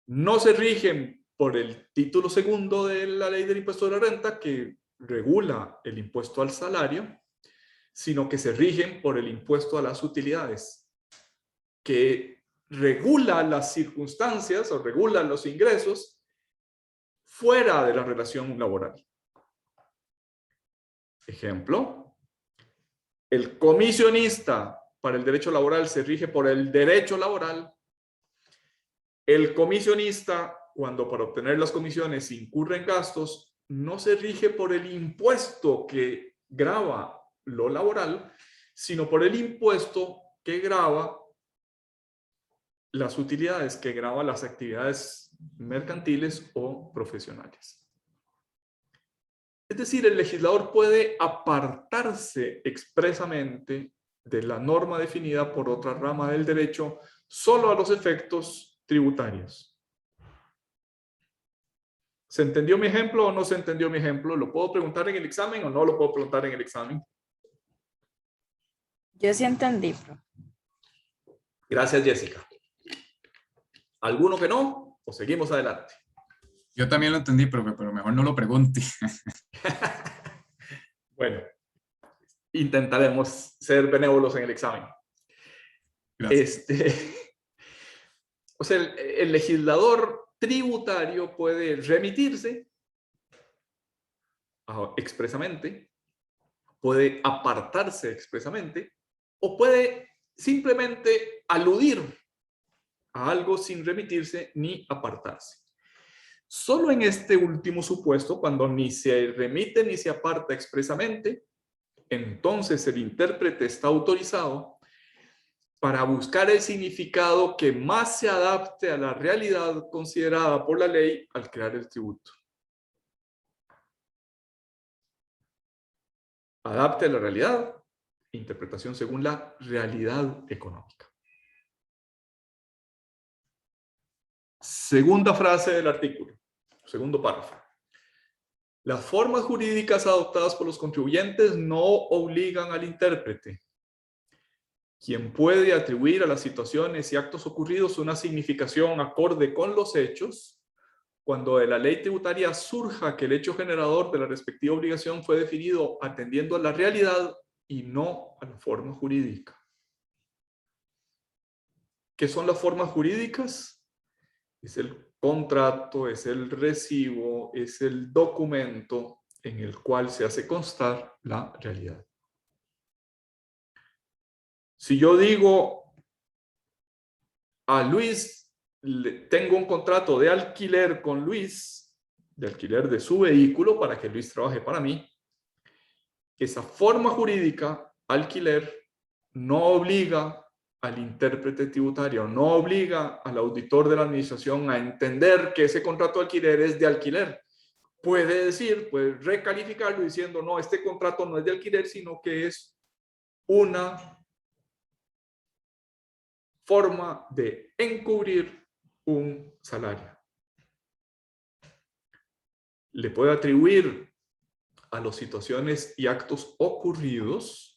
no se rigen por el título segundo de la Ley del Impuesto de la Renta, que regula el impuesto al salario, sino que se rigen por el impuesto a las utilidades, que regula las circunstancias o regula los ingresos fuera de la relación laboral. Ejemplo, el comisionista para el derecho laboral se rige por el derecho laboral. El comisionista, cuando para obtener las comisiones incurre en gastos, no se rige por el impuesto que grava lo laboral, sino por el impuesto que grava las utilidades, que grava las actividades mercantiles o profesionales. Es decir, el legislador puede apartarse expresamente de la norma definida por otra rama del derecho solo a los efectos tributarios. ¿Se entendió mi ejemplo o no se entendió mi ejemplo? ¿Lo puedo preguntar en el examen o no lo puedo preguntar en el examen? Yo sí entendí, profe. Gracias, Jessica. ¿Alguno que no? ¿O seguimos adelante? Yo también lo entendí, profe, pero mejor no lo pregunte. Bueno, intentaremos ser benévolos en el examen. Gracias. O sea, el legislador tributario puede remitirse expresamente, puede apartarse expresamente, o puede simplemente aludir a algo sin remitirse ni apartarse. Solo en este último supuesto, cuando ni se remite ni se aparta expresamente, entonces el intérprete está autorizado para buscar el significado que más se adapte a la realidad considerada por la ley al crear el tributo. Adapte a la realidad, interpretación según la realidad económica. Segunda frase del artículo, segundo párrafo. Las formas jurídicas adoptadas por los contribuyentes no obligan al intérprete, quien puede atribuir a las situaciones y actos ocurridos una significación acorde con los hechos, cuando de la ley tributaria surja que el hecho generador de la respectiva obligación fue definido atendiendo a la realidad y no a la forma jurídica. ¿Qué son las formas jurídicas? Es el contrato, es el recibo, es el documento en el cual se hace constar la realidad. Si yo digo a Luis, tengo un contrato de alquiler con Luis, de alquiler de su vehículo para que Luis trabaje para mí, esa forma jurídica, alquiler, no obliga al intérprete tributario, no obliga al auditor de la administración a entender que ese contrato de alquiler es de alquiler. Puede decir, puede recalificarlo diciendo, no, este contrato no es de alquiler, sino que es una forma de encubrir un salario. Le puede atribuir a las situaciones y actos ocurridos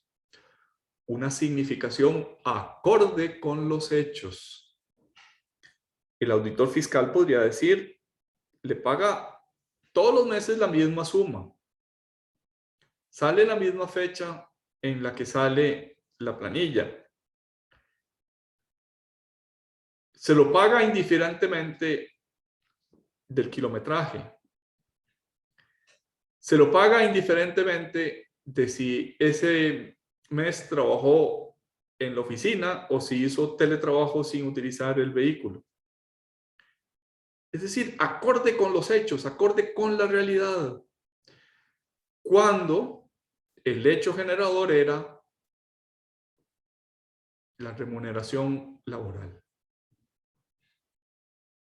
una significación acorde con los hechos. El auditor fiscal podría decir, le paga todos los meses la misma suma. Sale la misma fecha en la que sale la planilla. Se lo paga indiferentemente del kilometraje. Se lo paga indiferentemente de si ese mes trabajó en la oficina o si hizo teletrabajo sin utilizar el vehículo. Es decir, acorde con los hechos, acorde con la realidad. Cuando el hecho generador era la remuneración laboral.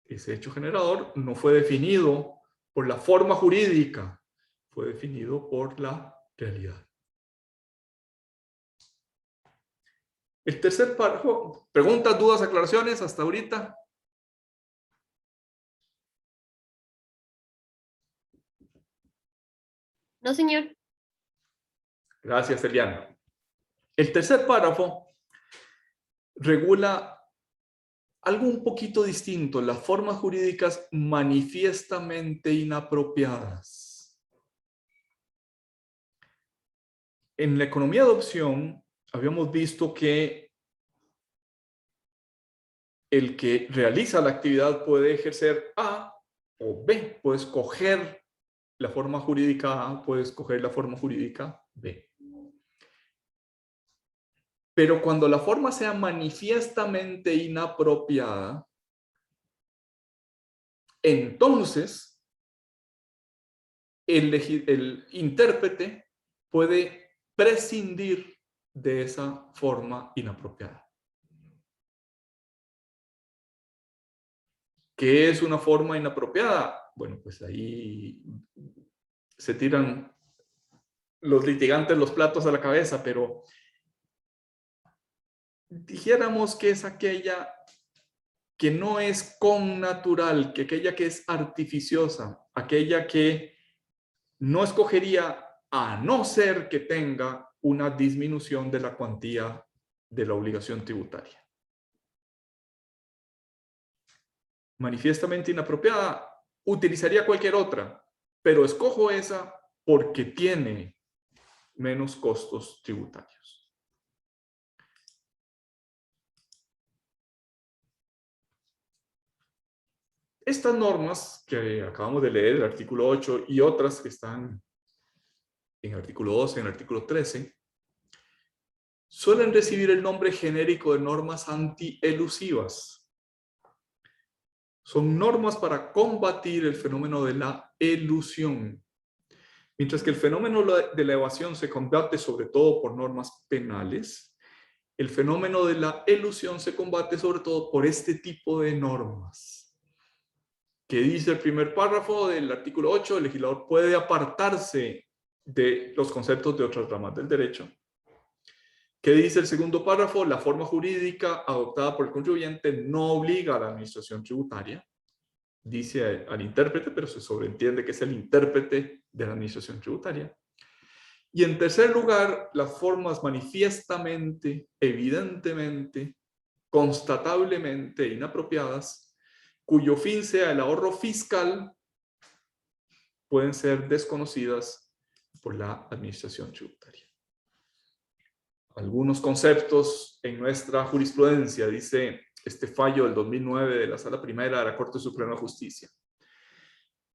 Ese hecho generador no fue definido por la forma jurídica, fue definido por la realidad. El tercer párrafo, preguntas, dudas, aclaraciones hasta ahorita. No, señor. Gracias, Eliana. El tercer párrafo regula algo un poquito distinto, las formas jurídicas manifiestamente inapropiadas. En la economía de opción habíamos visto que el que realiza la actividad puede ejercer A o B, puede escoger la forma jurídica A, puede escoger la forma jurídica B. Pero cuando la forma sea manifiestamente inapropiada, entonces el intérprete puede prescindir de esa forma inapropiada. ¿Qué es una forma inapropiada? Bueno, pues ahí se tiran los litigantes los platos a la cabeza, pero dijéramos que es aquella que no es connatural, que aquella que es artificiosa, aquella que no escogería a no ser que tenga una disminución de la cuantía de la obligación tributaria. Manifiestamente inapropiada, utilizaría cualquier otra, pero escojo esa porque tiene menos costos tributarios. Estas normas que acabamos de leer, el artículo 8 y otras que están en el artículo 12, en el artículo 13, suelen recibir el nombre genérico de normas antielusivas. Son normas para combatir el fenómeno de la elusión. Mientras que el fenómeno de la evasión se combate sobre todo por normas penales, el fenómeno de la elusión se combate sobre todo por este tipo de normas. Que dice el primer párrafo del artículo 8, el legislador puede apartarse de los conceptos de otras ramas del derecho. ¿Qué dice el segundo párrafo? La forma jurídica adoptada por el contribuyente no obliga a la administración tributaria. Dice al intérprete, pero se sobreentiende que es el intérprete de la administración tributaria. Y en tercer lugar, las formas manifiestamente, evidentemente, constatablemente inapropiadas, cuyo fin sea el ahorro fiscal, pueden ser desconocidas por la administración tributaria. Algunos conceptos en nuestra jurisprudencia, dice este fallo del 2009 de la Sala Primera de la Corte Suprema de Justicia.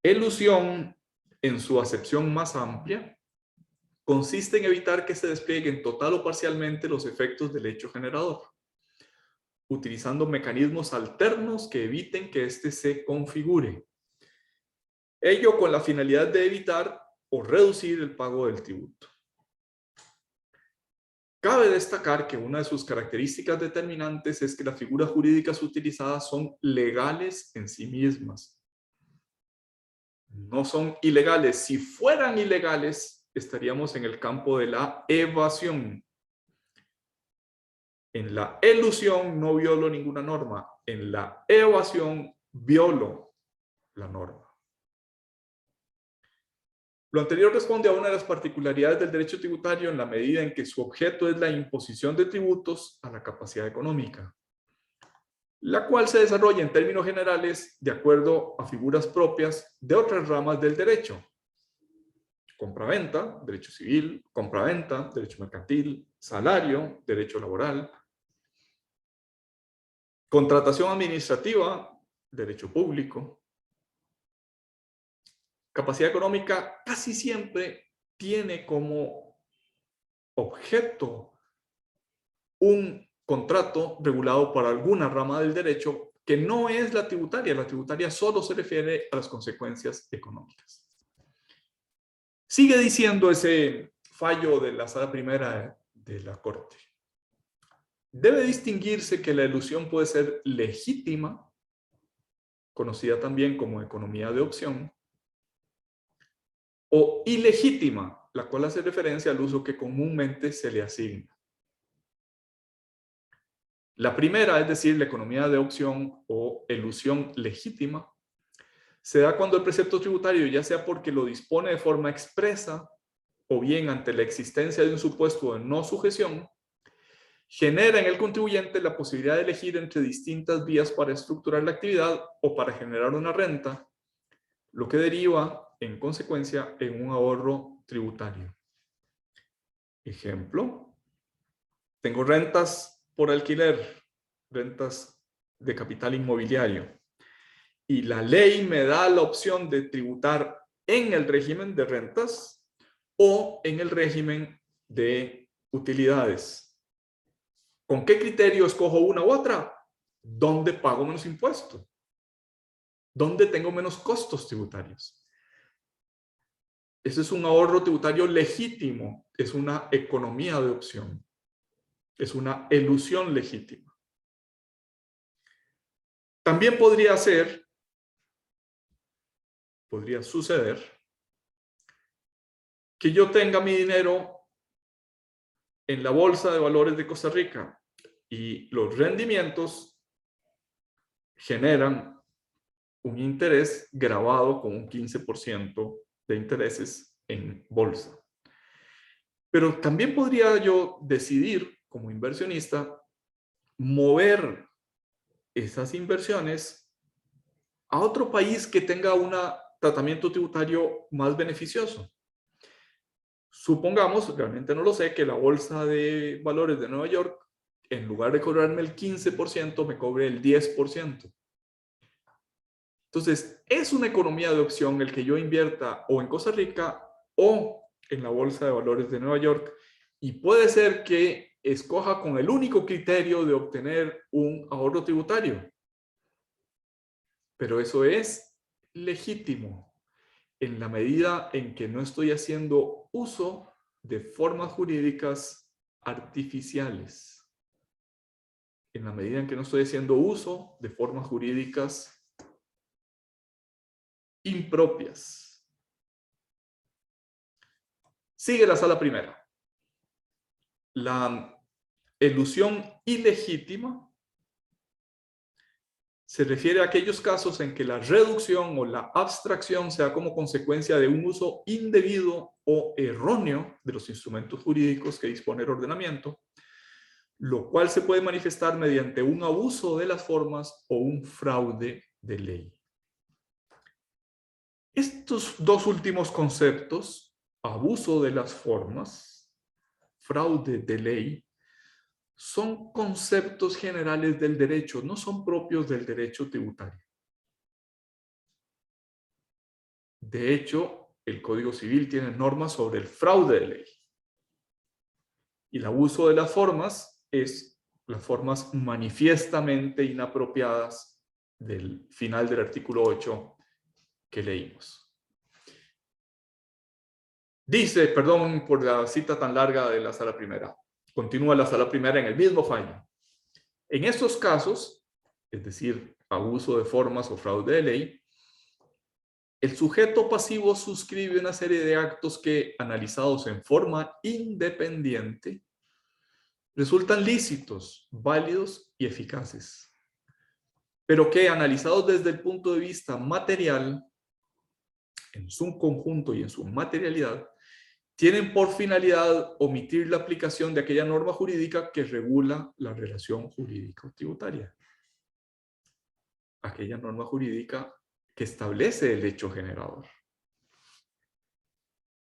Elusión, en su acepción más amplia, consiste en evitar que se desplieguen total o parcialmente los efectos del hecho generador, utilizando mecanismos alternos que eviten que éste se configure. Ello con la finalidad de evitar o reducir el pago del tributo. Cabe destacar que una de sus características determinantes es que las figuras jurídicas utilizadas son legales en sí mismas. No son ilegales. Si fueran ilegales, estaríamos en el campo de la evasión. En la elusión no violo ninguna norma. En la evasión violo la norma. Lo anterior responde a una de las particularidades del derecho tributario en la medida en que su objeto es la imposición de tributos a la capacidad económica, la cual se desarrolla en términos generales de acuerdo a figuras propias de otras ramas del derecho. Compraventa, derecho civil; compraventa, derecho mercantil; salario, derecho laboral; contratación administrativa, derecho público; capacidad económica casi siempre tiene como objeto un contrato regulado por alguna rama del derecho que no es la tributaria. La tributaria solo se refiere a las consecuencias económicas. Sigue diciendo ese fallo de la Sala Primera de la Corte. Debe distinguirse que la elusión puede ser legítima, conocida también como economía de opción, o ilegítima, la cual hace referencia al uso que comúnmente se le asigna. La primera, es decir, la economía de opción o elusión legítima, se da cuando el precepto tributario, ya sea porque lo dispone de forma expresa o bien ante la existencia de un supuesto de no sujeción, genera en el contribuyente la posibilidad de elegir entre distintas vías para estructurar la actividad o para generar una renta, lo que deriva en consecuencia en un ahorro tributario. Ejemplo, tengo rentas por alquiler, rentas de capital inmobiliario, y la ley me da la opción de tributar en el régimen de rentas o en el régimen de utilidades. ¿Con qué criterio escojo una u otra? ¿Dónde pago menos impuestos? ¿Dónde tengo menos costos tributarios? Ese es un ahorro tributario legítimo, es una economía de opción, es una elusión legítima. También podría suceder que yo tenga mi dinero en la Bolsa de Valores de Costa Rica y los rendimientos generan un interés grabado con un 15% de intereses en bolsa. Pero también podría yo decidir, como inversionista, mover esas inversiones a otro país que tenga un tratamiento tributario más beneficioso. Supongamos, realmente no lo sé, que la Bolsa de Valores de Nueva York, en lugar de cobrarme el 15%, me cobre el 10%. Entonces, es una economía de opción el que yo invierta o en Costa Rica o en la Bolsa de Valores de Nueva York, y puede ser que escoja con el único criterio de obtener un ahorro tributario. Pero eso es legítimo en la medida en que no estoy haciendo uso de formas jurídicas artificiales. En la medida en que no estoy haciendo uso de formas jurídicas impropias. Sigue la Sala Primera. La elusión ilegítima se refiere a aquellos casos en que la reducción o la abstracción se da como consecuencia de un uso indebido o erróneo de los instrumentos jurídicos que dispone el ordenamiento, lo cual se puede manifestar mediante un abuso de las formas o un fraude de ley. Estos dos últimos conceptos, abuso de las formas, fraude de ley, son conceptos generales del derecho, no son propios del derecho tributario. De hecho, el Código Civil tiene normas sobre el fraude de ley. Y el abuso de las formas es las formas manifiestamente inapropiadas del final del artículo 8 que leímos. Dice, perdón por la cita tan larga de la Sala Primera, continúa la Sala Primera en el mismo fallo. En estos casos, es decir, abuso de formas o fraude de ley, el sujeto pasivo suscribe una serie de actos que, analizados en forma independiente, resultan lícitos, válidos y eficaces, pero que, analizados desde el punto de vista material, en su conjunto y en su materialidad, tienen por finalidad omitir la aplicación de aquella norma jurídica que regula la relación jurídico-tributaria. Aquella norma jurídica que establece el hecho generador.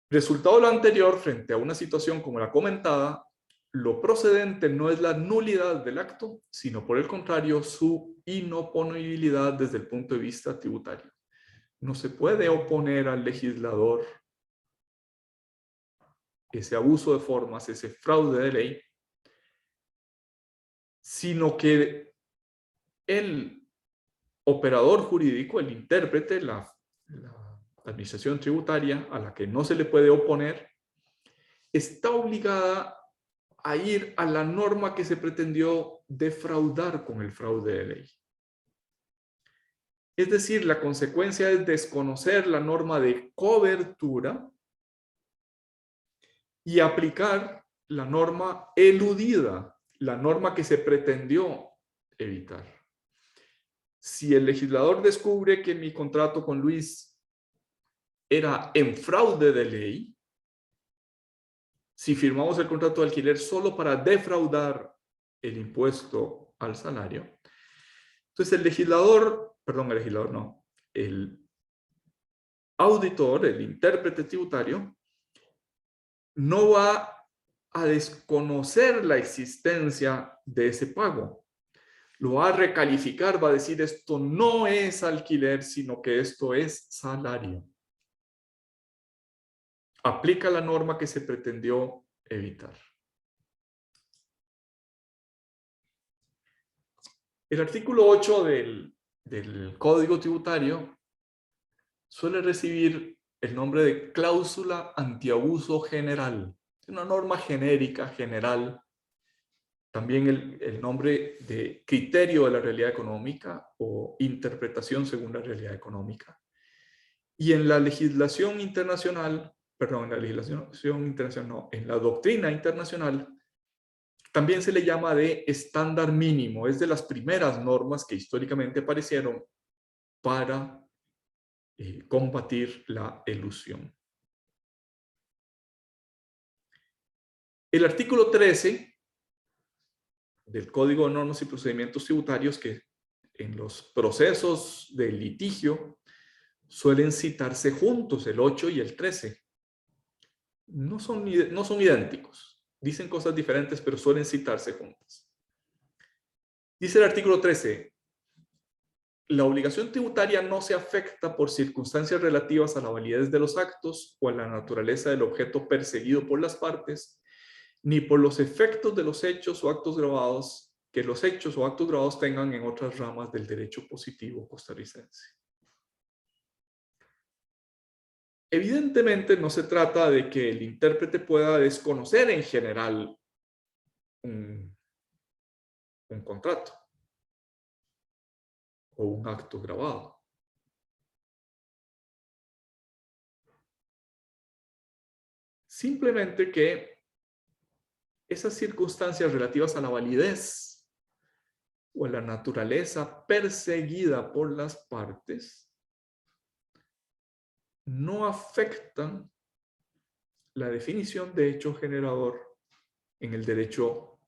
Resultado de lo anterior, frente a una situación como la comentada, lo procedente no es la nulidad del acto, sino por el contrario, su inoponibilidad desde el punto de vista tributario. no se puede oponer al legislador ese abuso de formas, ese fraude de ley, sino que el operador jurídico, el intérprete, la administración tributaria a la que no se le puede oponer, está obligada a ir a la norma que se pretendió defraudar con el fraude de ley. Es decir, la consecuencia es desconocer la norma de cobertura y aplicar la norma eludida, la norma que se pretendió evitar. Si el legislador descubre que mi contrato con Luis era en fraude de ley, si firmamos el contrato de alquiler solo para defraudar el impuesto al salario, entonces el auditor, el intérprete tributario, no va a desconocer la existencia de ese pago. Lo va a recalificar, va a decir esto no es alquiler, sino que esto es salario. Aplica la norma que se pretendió evitar. El artículo 8 del Código Tributario suele recibir el nombre de cláusula antiabuso general. Es una norma genérica, general. También el nombre de criterio de la realidad económica o interpretación según la realidad económica. Y en la legislación internacional, en la doctrina internacional, también se le llama de estándar mínimo. Es de las primeras normas que históricamente aparecieron para combatir la elusión. El artículo 13 del Código de Normas y Procedimientos Tributarios, que en los procesos de litigio suelen citarse juntos, el 8 y el 13. No son idénticos. Dicen cosas diferentes, pero suelen citarse juntas. Dice el artículo 13, la obligación tributaria no se afecta por circunstancias relativas a la validez de los actos o a la naturaleza del objeto perseguido por las partes, ni por los efectos de los hechos o actos grabados que los hechos o actos grabados tengan en otras ramas del derecho positivo costarricense. Evidentemente no se trata de que el intérprete pueda desconocer en general un contrato o un acto grabado. Simplemente que esas circunstancias relativas a la validez o a la naturaleza perseguida por las partes no afectan la definición de hecho generador en el derecho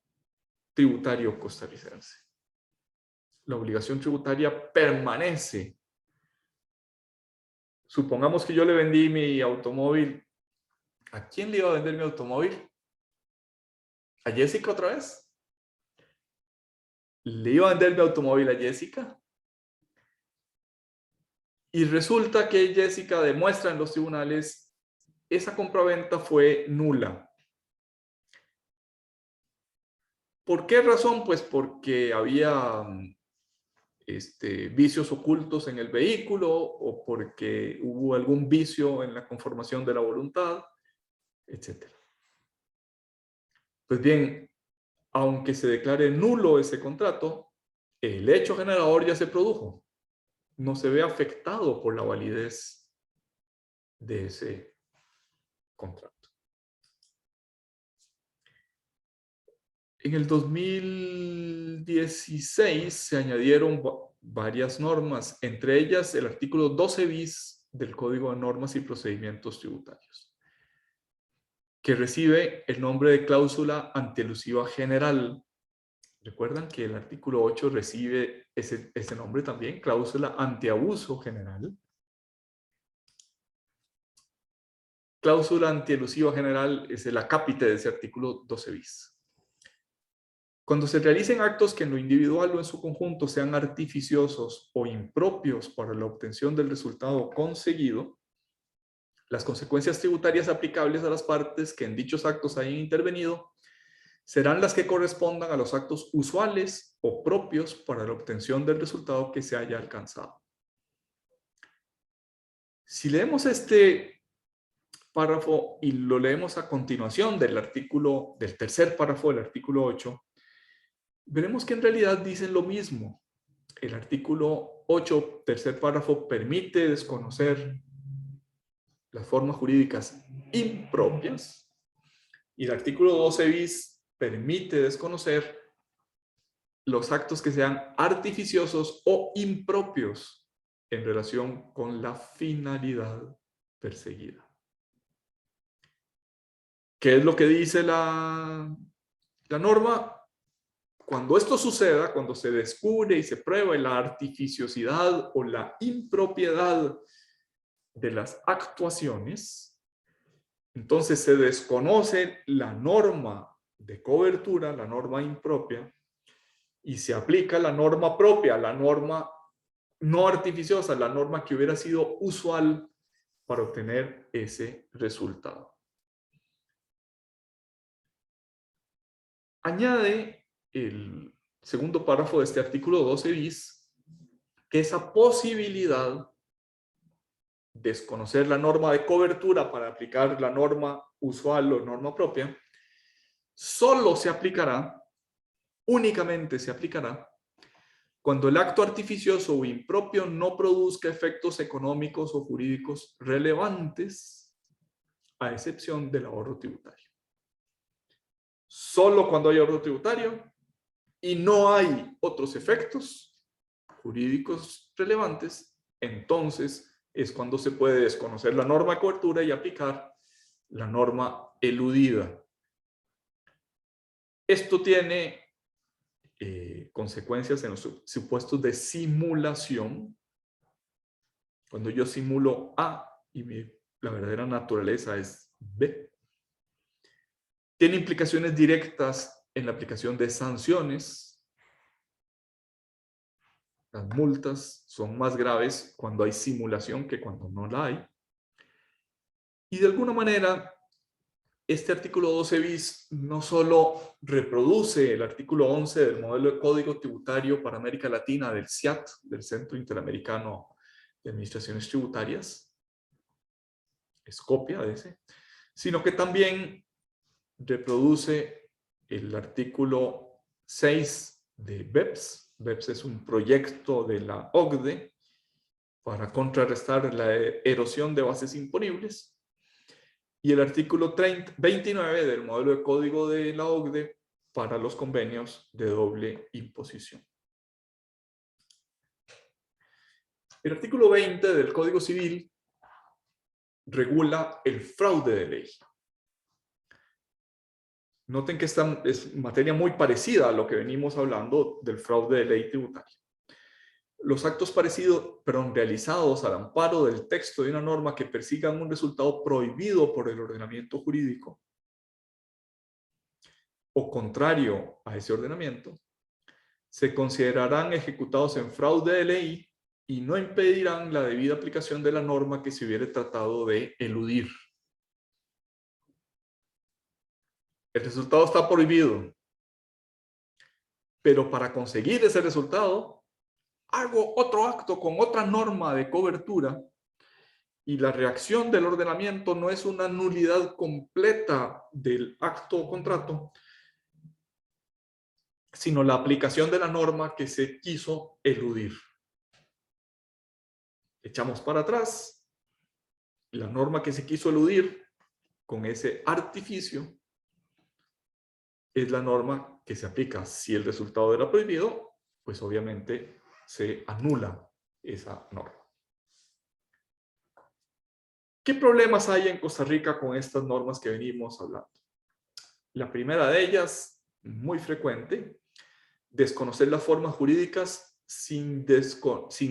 tributario costarricense. La obligación tributaria permanece. Supongamos que yo le vendí mi automóvil. ¿A quién le iba a vender mi automóvil? ¿A Jessica otra vez? Le iba a vender mi automóvil a Jessica. Y resulta que Jessica demuestra en los tribunales esa compraventa fue nula. ¿Por qué razón? Pues porque había vicios ocultos en el vehículo o porque hubo algún vicio en la conformación de la voluntad, etc. Pues bien, aunque se declare nulo ese contrato, el hecho generador ya se produjo. No se ve afectado por la validez de ese contrato. En el 2016 se añadieron varias normas, entre ellas el artículo 12 bis del Código de Normas y Procedimientos Tributarios, que recibe el nombre de cláusula antielusiva general. Recuerdan que el artículo 8 recibe ese nombre también, cláusula antiabuso general. Cláusula antielusiva general es el acápite de ese artículo 12 bis. Cuando se realicen actos que en lo individual o en su conjunto sean artificiosos o impropios para la obtención del resultado conseguido, las consecuencias tributarias aplicables a las partes que en dichos actos hayan intervenido serán las que correspondan a los actos usuales o propios para la obtención del resultado que se haya alcanzado. Si leemos este párrafo y lo leemos a continuación del tercer párrafo del artículo 8, veremos que en realidad dicen lo mismo. El artículo 8, tercer párrafo, permite desconocer las formas jurídicas impropias y el artículo 12 bis permite desconocer los actos que sean artificiosos o impropios en relación con la finalidad perseguida. ¿Qué es lo que dice la norma? Cuando esto suceda, cuando se descubre y se prueba la artificiosidad o la impropiedad de las actuaciones, entonces se desconoce la norma de cobertura, la norma impropia, y se aplica la norma propia, la norma no artificiosa, la norma que hubiera sido usual para obtener ese resultado. Añade el segundo párrafo de este artículo 12 bis que esa posibilidad de desconocer la norma de cobertura para aplicar la norma usual o norma propia solo se aplicará, únicamente se aplicará, cuando el acto artificioso o impropio no produzca efectos económicos o jurídicos relevantes, a excepción del ahorro tributario. Solo cuando hay ahorro tributario y no hay otros efectos jurídicos relevantes, entonces es cuando se puede desconocer la norma de cobertura y aplicar la norma eludida. Esto tiene consecuencias en los supuestos de simulación. Cuando yo simulo A y la verdadera naturaleza es B. Tiene implicaciones directas en la aplicación de sanciones. Las multas son más graves cuando hay simulación que cuando no la hay. Y de alguna manera, este artículo 12 bis no solo reproduce el artículo 11 del modelo de código tributario para América Latina del CIAT, del Centro Interamericano de Administraciones Tributarias, es copia de ese, sino que también reproduce el artículo 6 de BEPS. BEPS es un proyecto de la OCDE para contrarrestar la erosión de bases imponibles. Y el artículo 29 del modelo de código de la OCDE para los convenios de doble imposición. El artículo 20 del Código Civil regula el fraude de ley. Noten que esta es materia muy parecida a lo que venimos hablando del fraude de ley tributaria. Los actos realizados al amparo del texto de una norma que persigan un resultado prohibido por el ordenamiento jurídico o contrario a ese ordenamiento, se considerarán ejecutados en fraude de ley y no impedirán la debida aplicación de la norma que se hubiere tratado de eludir. El resultado está prohibido, pero para conseguir ese resultado hago otro acto con otra norma de cobertura y la reacción del ordenamiento no es una nulidad completa del acto o contrato, sino la aplicación de la norma que se quiso eludir. Echamos para atrás la norma que se quiso eludir con ese artificio es la norma que se aplica. Si el resultado era prohibido, pues obviamente se anula esa norma. ¿Qué problemas hay en Costa Rica con estas normas que venimos hablando? La primera de ellas, muy frecuente, desconocer las formas jurídicas sin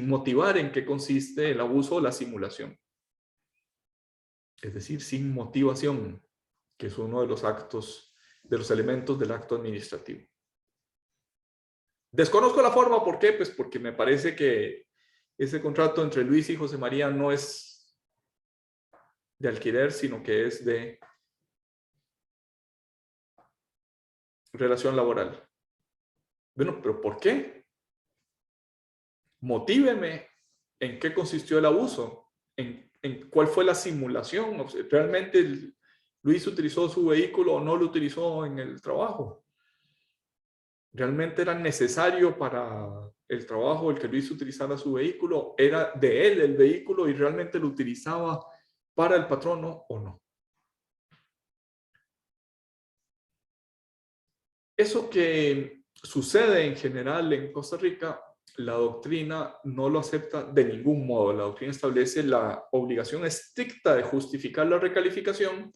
motivar en qué consiste el abuso o la simulación. Es decir, sin motivación, que es uno de los elementos del acto administrativo. Desconozco la forma, ¿por qué? Pues porque me parece que ese contrato entre Luis y José María no es de alquiler, sino que es de relación laboral. Bueno, pero ¿por qué? Motíveme en qué consistió el abuso, en cuál fue la simulación. O sea, ¿realmente Luis utilizó su vehículo o no lo utilizó en el trabajo? ¿Realmente era necesario para el trabajo el que Luis utilizara su vehículo? ¿Era de él el vehículo y realmente lo utilizaba para el patrono o no? Eso que sucede en general en Costa Rica, la doctrina no lo acepta de ningún modo. La doctrina establece la obligación estricta de justificar la recalificación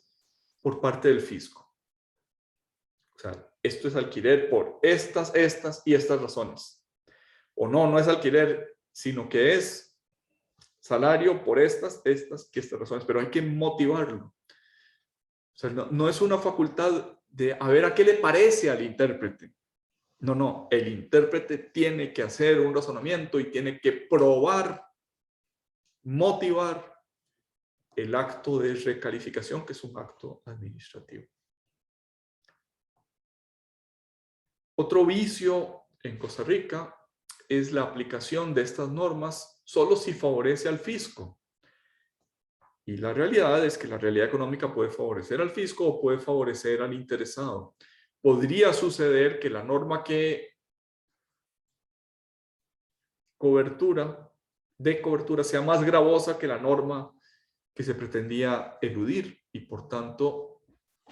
por parte del fisco. O sea, esto es alquiler por estas y estas razones. O no, no es alquiler, sino que es salario por estas y estas razones, pero hay que motivarlo. O sea, no es una facultad de a ver a qué le parece al intérprete. No, el intérprete tiene que hacer un razonamiento y tiene que probar, motivar el acto de recalificación, que es un acto administrativo. Otro vicio en Costa Rica es la aplicación de estas normas solo si favorece al fisco. Y la realidad es que la realidad económica puede favorecer al fisco o puede favorecer al interesado. Podría suceder que la norma de cobertura sea más gravosa que la norma que se pretendía eludir. Y por tanto,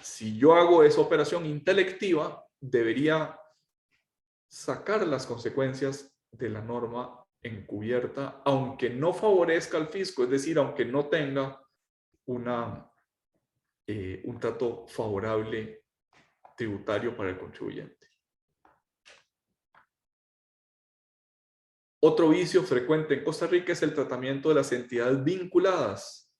si yo hago esa operación intelectiva, debería sacar las consecuencias de la norma encubierta, aunque no favorezca al fisco, es decir, aunque no tenga un trato favorable tributario para el contribuyente. Otro vicio frecuente en Costa Rica es el tratamiento de las entidades vinculadas,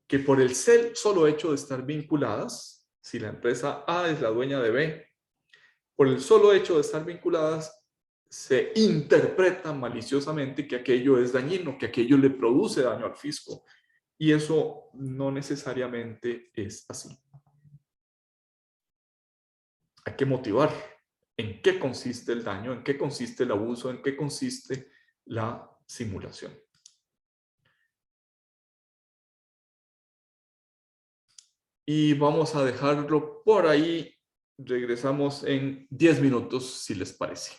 que por el solo hecho de estar vinculadas, si la empresa A es la dueña de B, por el solo hecho de estar vinculadas, se interpreta maliciosamente que aquello es dañino, que aquello le produce daño al fisco. Y eso no necesariamente es así. Hay que motivar en qué consiste el daño, en qué consiste el abuso, en qué consiste la simulación. Y vamos a dejarlo por ahí. Regresamos en 10 minutos, si les parece.